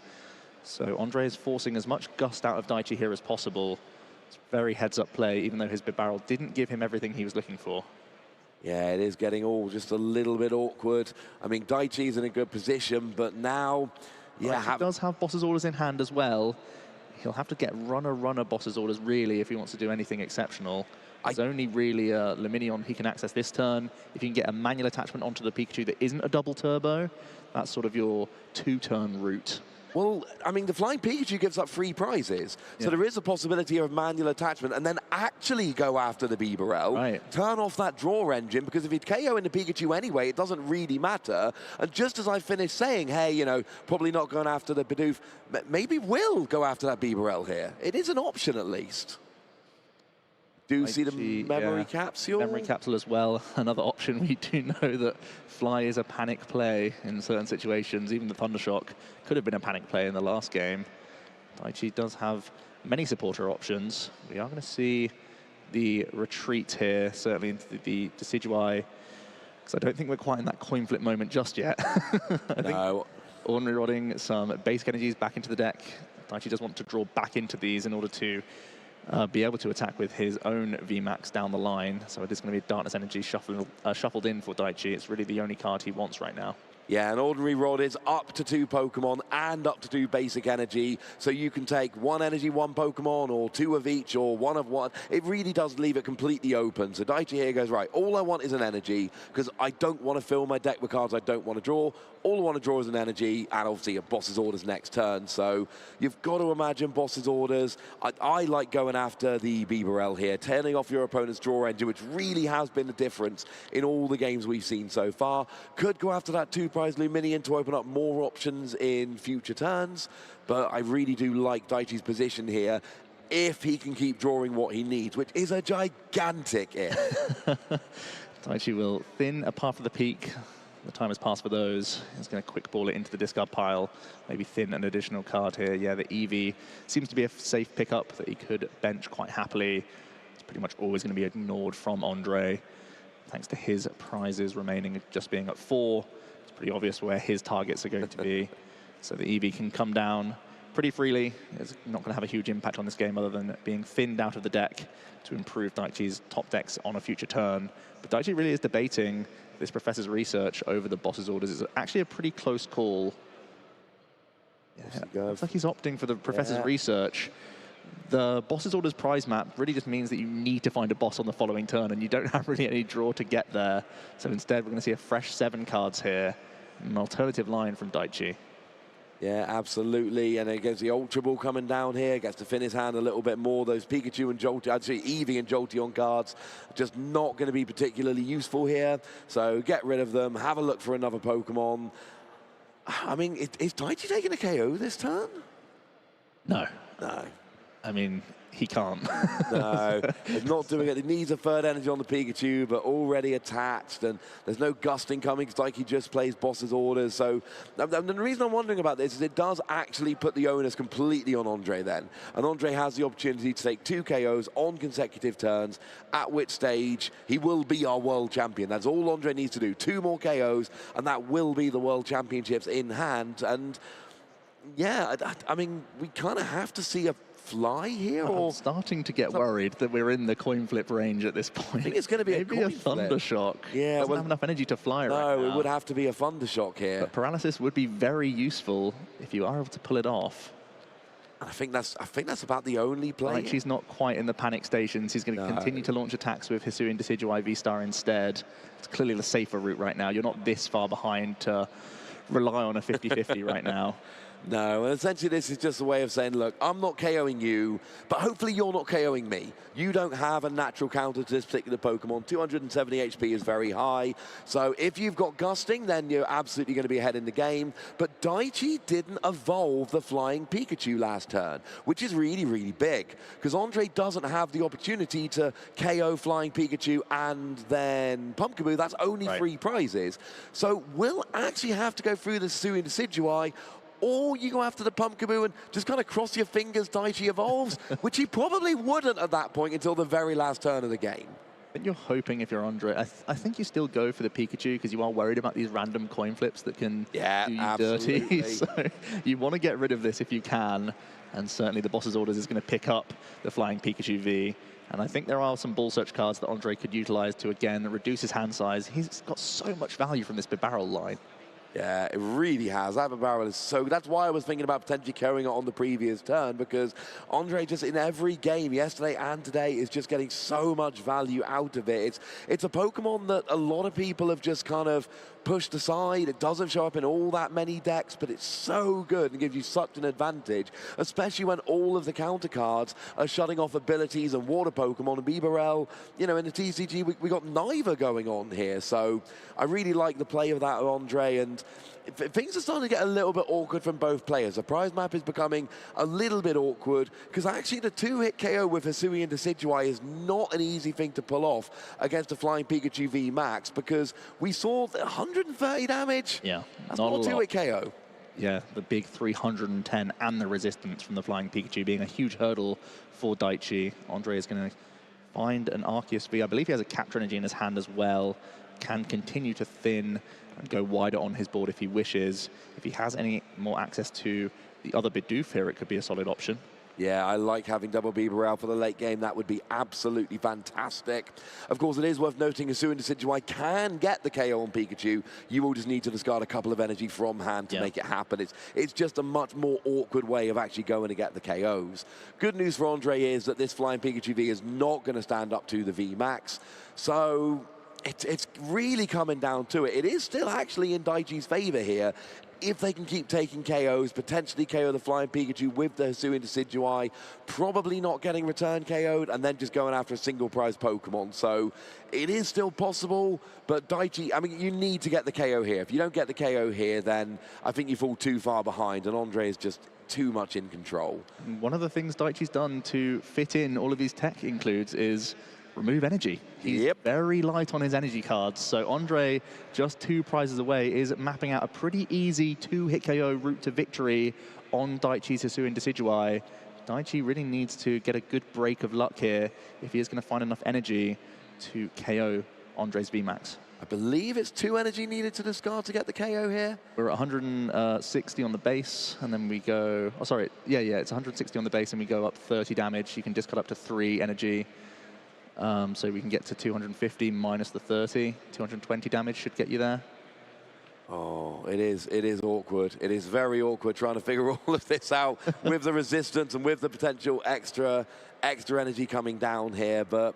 So Ondrej is forcing as much gust out of Daichi here as possible. It's very heads-up play, even though his Bibarel didn't give him everything he was looking for. Yeah, it is getting all just a little bit awkward. I mean, Daichi's in a good position, but now... Yeah, he does have Boss's Orders in hand as well. He'll have to get runner Boss's Orders, really, if he wants to do anything exceptional. There's only really a Lumineon he can access this turn. If you can get a manual attachment onto the Pikachu that isn't a double turbo, that's sort of your 2-turn route. Well, I mean, the Flying Pikachu gives up free prizes, so there is a possibility of manual attachment, and then actually go after the Bibarel, turn off that draw engine, because if he'd KO in the Pikachu anyway, it doesn't really matter. And just as I finished saying, hey, you know, probably not going after the Bidoof, maybe will go after that Bibarel here. It is an option at least. Do see the memory capsule? Memory capsule as well. Another option. We do know that Fly is a panic play in certain situations. Even the Thundershock could have been a panic play in the last game. Daichi does have many supporter options. We are going to see the retreat here, certainly into the Decidueye, because I don't think we're quite in that coin flip moment just yet. I think Ordinary Rodding some basic energies back into the deck. Daichi does want to draw back into these in order to be able to attack with his own VMAX down the line. So it is going to be Darkness Energy shuffled in for Daichi. It's really the only card he wants right now. Yeah, an Ordinary Rod is up to 2 Pokemon and up to 2 basic energy. So you can take 1 energy, 1 Pokemon, or 2 of each, or 1 of 1. It really does leave it completely open. So Daichi here goes, right, all I want is an energy, because I don't want to fill my deck with cards I don't want to draw. All I want to draw is an energy, and obviously a Boss's Orders next turn. So you've got to imagine Boss's Orders. I like going after the Bibarel here, turning off your opponent's draw engine, which really has been the difference in all the games we've seen so far. Could go after that 2-prize Lumineon to open up more options in future turns, but I really do like Daichi's position here if he can keep drawing what he needs, which is a gigantic if. Daichi will thin a path of the peak. The time has passed for those. He's going to quick ball it into the discard pile, maybe thin an additional card here. Yeah, the EV seems to be a safe pickup that he could bench quite happily. It's pretty much always going to be ignored from Ondrej, thanks to his prizes remaining just being at 4. It's pretty obvious where his targets are going to be. So the EV can come down pretty freely. It's not going to have a huge impact on this game other than being thinned out of the deck to improve Daichi's top decks on a future turn. But Daichi really is debating this Professor's Research over the Boss's Orders. It's actually a pretty close call. Yeah, looks like he's opting for the Professor's Research. The boss's orders prize map really just means that you need to find a boss on the following turn, and you don't have really any draw to get there. So instead, we're going to see a fresh 7 cards here, an alternative line from Daichi. Yeah, absolutely. And against the Ultra Ball coming down here, gets to fin his hand a little bit more. Those Pikachu and Jolteon, I'd say Eevee and Jolteon cards, just not going to be particularly useful here. So get rid of them, have a look for another Pokemon. I mean, is Daichi taking a KO this turn? No. No. I mean, he can't. No, he's not doing it. He needs a third energy on the Pikachu, but already attached, and there's no gusting coming because Daichi just plays boss's orders. So the reason I'm wondering about this is it does actually put the onus completely on Ondrej then. And Ondrej has the opportunity to take 2 KOs on consecutive turns, at which stage he will be our world champion. That's all Ondrej needs to do. 2 more KOs, and that will be the world championships in hand. And yeah, I mean, we kind of have to see a fly here, or I'm starting to get worried that we're in the coin flip range at this point. I think it's going to be maybe a thunder shock. Yeah, doesn't have enough energy to fly right now. No, it would have to be a thunder shock here. But paralysis would be very useful if you are able to pull it off. I think that's about the only play. Daichi's not quite in the panic stations. He's going to continue to launch attacks with Hisuian Decidueye V-Star instead. It's clearly the safer route right now. You're not this far behind to rely on a 50-50 right now. No, and essentially this is just a way of saying, look, I'm not KOing you, but hopefully you're not KOing me. You don't have a natural counter to this particular Pokemon. 270 HP is very high. So if you've got Gusting, then you're absolutely going to be ahead in the game. But Daichi didn't evolve the Flying Pikachu last turn, which is really, really big. Because Ondrej doesn't have the opportunity to KO Flying Pikachu and then Pumpkaboo. That's only 3 prizes. So we'll actually have to go through the Hisuian Decidueye, or you go after the Pumpkaboo and just kind of cross your fingers Daichi evolves, which he probably wouldn't at that point until the very last turn of the game. But you're hoping if you're Ondrej, I think you still go for the Pikachu because you are worried about these random coin flips that can do you dirty. So you want to get rid of this if you can, and certainly the boss's orders is going to pick up the Flying Pikachu V. And I think there are some ball search cards that Ondrej could utilize to, again, reduce his hand size. He's got so much value from this Bibarel line. Yeah, it really has. That barrel is so... That's why I was thinking about potentially carrying it on the previous turn, because Ondrej just in every game, yesterday and today, is just getting so much value out of it. It's a Pokemon that a lot of people have just kind of pushed aside. It doesn't show up in all that many decks, but it's so good and gives you such an advantage, especially when all of the counter cards are shutting off abilities and water Pokemon. And Bibarel, you know, in the TCG, we got neither going on here. So I really like the play of that Ondrej, and things are starting to get a little bit awkward from both players. The prize map is becoming a little bit awkward because actually the 2-hit KO with Hisuian Decidueye is not an easy thing to pull off against a Flying Pikachu V Max, because we saw 130 damage. Yeah, that's not a 2-hit KO. Yeah, the big 310 and the resistance from the Flying Pikachu being a huge hurdle for Daichi. Ondrej is going to find an Arceus V. I believe he has a Capture Energy in his hand as well. Can continue to thin and go wider on his board if he wishes. If he has any more access to the other Bidoof here, it could be a solid option. Yeah, I like having double Bibarel for the late game. That would be absolutely fantastic. Of course, it is worth noting Hisuian Decidueye can get the KO on Pikachu. You will just need to discard a couple of energy from hand to make it happen. It's just a much more awkward way of actually going to get the KOs. Good news for Ondrej is that this Flying Pikachu V is not going to stand up to the V Max. So it's really coming down to it. It is still actually in Daichi's favor here. If they can keep taking KOs, potentially KO the Flying Pikachu with the Hisuian Decidueye, probably not getting return KO'd, and then just going after a single prize Pokemon. So it is still possible, but Daichi, I mean, you need to get the KO here. If you don't get the KO here, then I think you fall too far behind, and Ondrej is just too much in control. One of the things Daichi's done to fit in all of these tech includes is remove energy. He's very light on his energy cards, so Ondrej, just 2 prizes away, is mapping out a pretty easy 2-hit KO route to victory on Daichi's Hisuian Decidueye. Daichi really needs to get a good break of luck here if he is going to find enough energy to KO Ondrej's VMAX. I believe it's 2 energy needed to discard to get the KO here. We're at 160 on the base, and then we go... Oh, sorry. Yeah, it's 160 on the base, and we go up 30 damage. You can discard up to 3 energy. So we can get to 250 minus the 30. 220 damage should get you there. Oh, it is awkward. It is very awkward trying to figure all of this out with the resistance and with the potential extra energy coming down here. But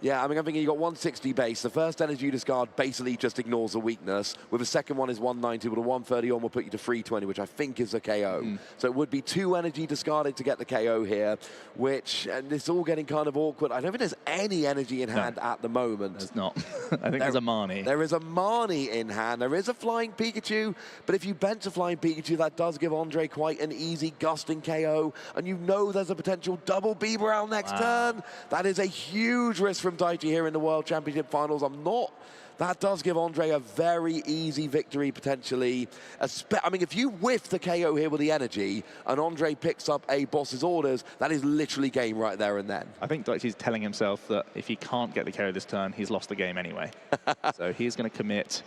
yeah, I mean, I'm thinking you got 160 base. The first energy you discard basically just ignores the weakness. With the second one is 190, with a 130 on will put you to 320, which I think is a KO. So it would be 2 energy discarded to get the KO here, which, and it's all getting kind of awkward. I don't think there's any energy in hand at the moment. There's not. I think there's a Marnie. There is a Marnie in hand. There is a Flying Pikachu, but if you bench a Flying Pikachu, that does give Ondrej quite an easy gusting KO, and you know there's a potential double Bibarel next turn. That is a huge risk from Daichi here in the World Championship Finals. That does give Ondrej a very easy victory, potentially. I mean, if you whiff the KO here with the energy, and Ondrej picks up a boss's orders, that is literally game right there and then. I think Daichi's telling himself that if he can't get the KO this turn, he's lost the game anyway. So he's going to commit.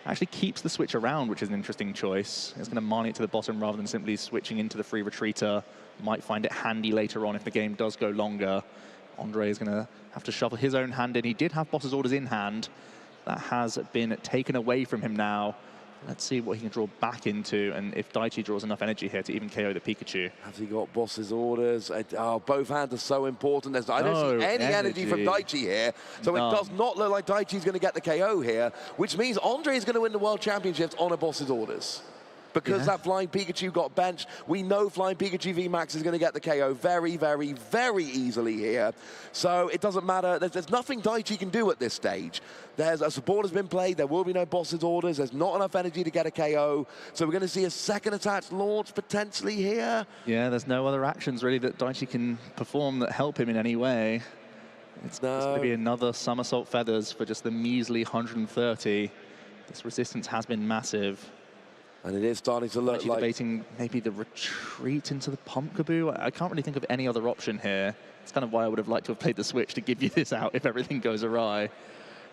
Actually keeps the switch around, which is an interesting choice. It's going to Marnie it to the bottom rather than simply switching into the free retreater. Might find it handy later on if the game does go longer. Ondrej is going to have to shuffle his own hand in. He did have boss's orders in hand. That has been taken away from him now. Let's see what he can draw back into, and if Daichi draws enough energy here to even KO the Pikachu. Has he got boss's orders? Both hands are so important. I don't see any energy from Daichi here, so it does not look like Daichi's going to get the KO here, which means Ondrej is going to win the World Championships on a boss's orders. Because that Flying Pikachu got benched, we know Flying Pikachu VMAX is going to get the KO very, very, very easily here. So it doesn't matter. There's nothing Daichi can do at this stage. There's a support has been played. There will be no boss's orders. There's not enough energy to get a KO. So we're going to see a second attached launch potentially here. Yeah, there's no other actions really that Daichi can perform that help him in any way. It's going to be another Somersault Feathers for just the measly 130. This resistance has been massive. And it is starting to look like... debating maybe the retreat into the Pumpkaboo. I can't really think of any other option here. It's kind of why I would have liked to have played the Switch to give you this out if everything goes awry.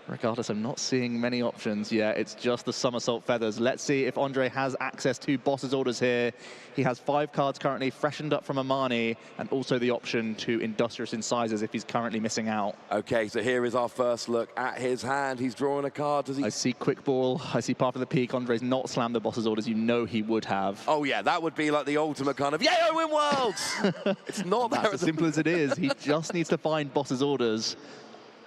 Regardless, I'm not seeing many options. Yeah, it's just the Somersault Feathers. Let's see if Ondrej has access to boss's orders here. He has 5 cards currently, freshened up from Amani, and also the option to Industrious Incisors if he's currently missing out. Okay, so here is our first look at his hand. He's drawing a card. Does he? I see Quick Ball. I see Path of the Peak. Ondrej's not slammed the boss's orders. You know he would have. Oh, yeah, that would be like the ultimate kind of, yay, I win worlds! It's not that. That's as simple as it is. He just needs to find boss's orders.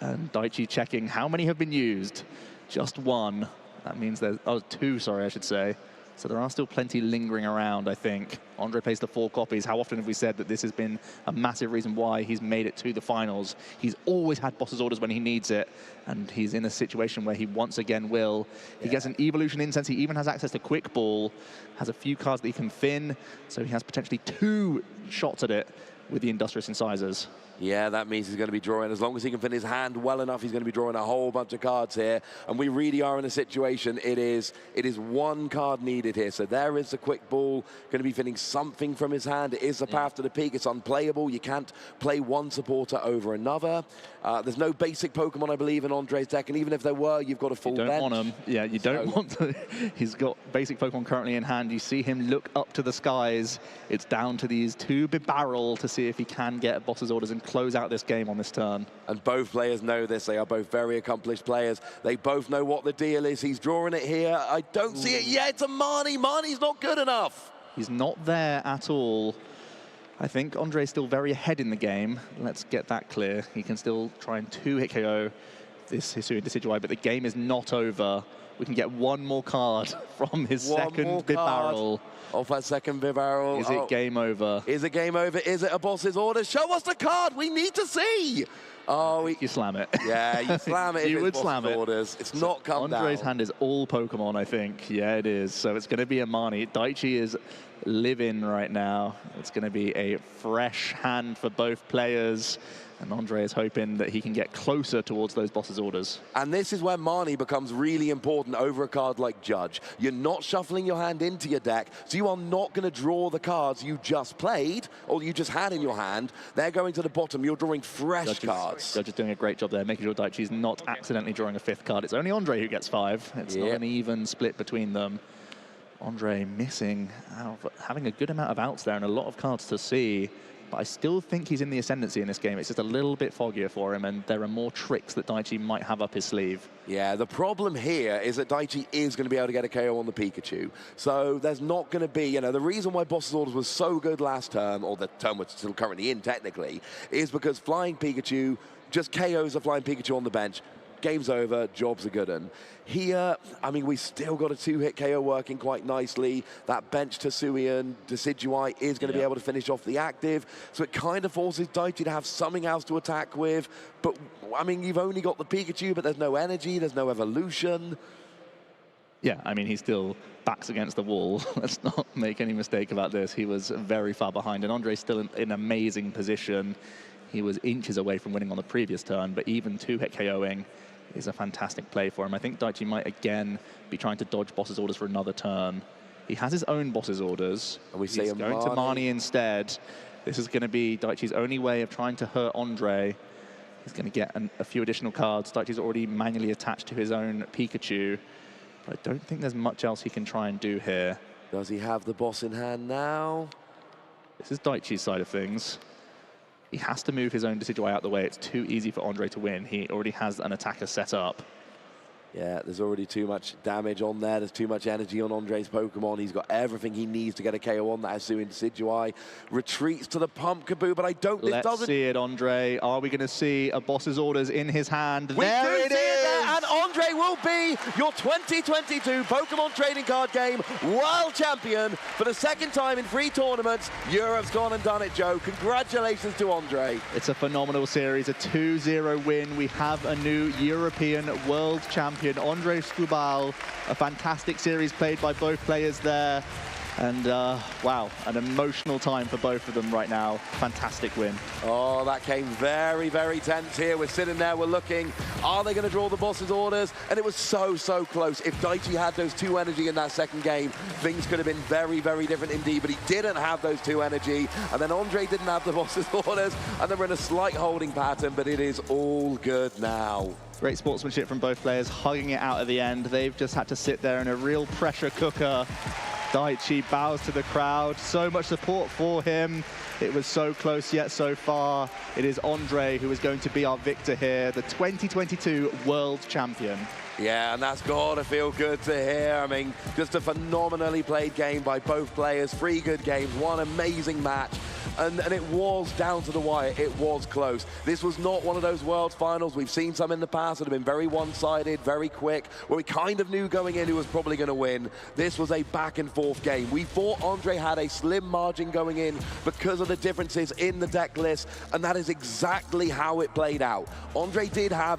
And Daichi checking how many have been used. Just 1. That means there's 2, sorry, I should say. So there are still plenty lingering around, I think. Ondrej plays the 4 copies. How often have we said that this has been a massive reason why he's made it to the finals? He's always had boss's orders when he needs it, and he's in a situation where he once again will. He gets an Evolution Incense. He even has access to Quick Ball, has a few cards that he can fin, so he has potentially 2 shots at it with the Industrious Incisors. Yeah, that means he's going to be drawing. As long as he can fin his hand well enough, he's going to be drawing a whole bunch of cards here. And we really are in a situation, it is 1 card needed here. So there is the Quick Ball, going to be finning something from his hand. It is the Path to the Peak. It's unplayable. You can't play one supporter over another. There's no basic Pokemon, I believe, in Ondrej's deck. And even if there were, you've got a full bench. You don't want him. Yeah, you don't want to. He's got basic Pokemon currently in hand. You see him look up to the skies. It's down to these 2 Bibarel to see if he can get boss's orders and close out this game on this turn. And both players know this. They are both very accomplished players. They both know what the deal is. He's drawing it here. I don't see it yet. It's a Marnie. Marnie's not good enough. He's not there at all. I think Ondrej's still very ahead in the game. Let's get that clear. He can still try and 2-hit KO this Hisui Decidueye, but the game is not over. We can get 1 more card from his second Bibarel. Off that second Bibarel. Is it game over? Is it game over? Is it a boss's order? Show us the card. We need to see. Oh, you slam it. Yeah, you slam it. You would slam it. Orders. It's so not come down. Ondrej's hand is all Pokemon, I think. Yeah, it is. So it's going to be a Marnie. Daichi is living right now. It's going to be a fresh hand for both players. And Ondrej is hoping that he can get closer towards those boss's orders. And this is where Marnie becomes really important over a card like Judge. You're not shuffling your hand into your deck, so you are not going to draw the cards you just played or you just had in your hand. They're going to the bottom. You're drawing fresh cards. Judge is doing a great job there, making sure Daichi's not accidentally drawing a 5th card. It's only Ondrej who gets 5. It's not an even split between them. Ondrej missing out, having a good amount of outs there and a lot of cards to see. but I still think he's in the ascendancy in this game. It's just a little bit foggier for him, and there are more tricks that Daichi might have up his sleeve. Yeah, the problem here is that Daichi is going to be able to get a KO on the Pikachu. So there's not going to be, you know, the reason why Boss's Orders was so good last term, or the term we're still currently in technically, is because Flying Pikachu just KOs a Flying Pikachu on the bench. Game's over, job's a good one. Here, I mean, we still got a 2-hit KO working quite nicely. That bench Hisuian, Decidueye is going to be able to finish off the active. So it kind of forces Daichi to have something else to attack with. But, I mean, you've only got the Pikachu, but there's no energy, there's no evolution. Yeah, I mean, he still backs against the wall. Let's not make any mistake about this. He was very far behind, and Ondrej's still in an amazing position. He was inches away from winning on the previous turn, but even 2-hit KOing is a fantastic play for him. I think Daichi might again be trying to dodge Boss's Orders for another turn. He has his own Boss's Orders. And we see he's going to Marnie instead. This is going to be Daichi's only way of trying to hurt Ondrej. He's going to get a few additional cards. Daichi's already manually attached to his own Pikachu, but I don't think there's much else he can try and do here. Does he have the boss in hand now? This is Daichi's side of things. He has to move his own Decidueye out the way. It's too easy for Ondrej to win. He already has an attacker set up. Yeah, there's already too much damage on there. There's too much energy on Ondrej's Pokemon. He's got everything he needs to get a KO on that Hisuian Decidueye. Retreats to the Pumpkaboo, but I don't... Let's see it, Ondrej. Are we going to see a Boss's Orders in his hand? There it is! And Ondrej will be your 2022 Pokemon Trading Card Game World Champion for the second time in 3 tournaments. Europe's gone and done it, Joe. Congratulations to Ondrej. It's a phenomenal series, a 2-0 win. We have a new European World Champion. Ondrej Škubal, a fantastic series played by both players there. And wow, an emotional time for both of them right now. Fantastic win. Oh, that came very, very tense here. We're sitting there, we're looking. Are they going to draw the Boss's Orders? And it was so, so close. If Daichi had those 2 energy in that second game, things could have been very, very different indeed. But he didn't have those 2 energy. And then Ondrej didn't have the Boss's Orders. And then we're in a slight holding pattern, but it is all good now. Great sportsmanship from both players, hugging it out at the end. They've just had to sit there in a real pressure cooker. Daichi bows to the crowd. So much support for him. It was so close yet so far. It is Ondrej who is going to be our victor here, the 2022 World Champion. Yeah, and that's got to feel good to hear. I mean, just a phenomenally played game by both players. 3 good games, 1 amazing match. And it was down to the wire. It was close. This was not one of those World Finals. We've seen some in the past that have been very one-sided, very quick, where we kind of knew going in who was probably going to win. This was a back-and-forth game. We thought Ondrej had a slim margin going in because of the differences in the deck list, and that is exactly how it played out. Ondrej did have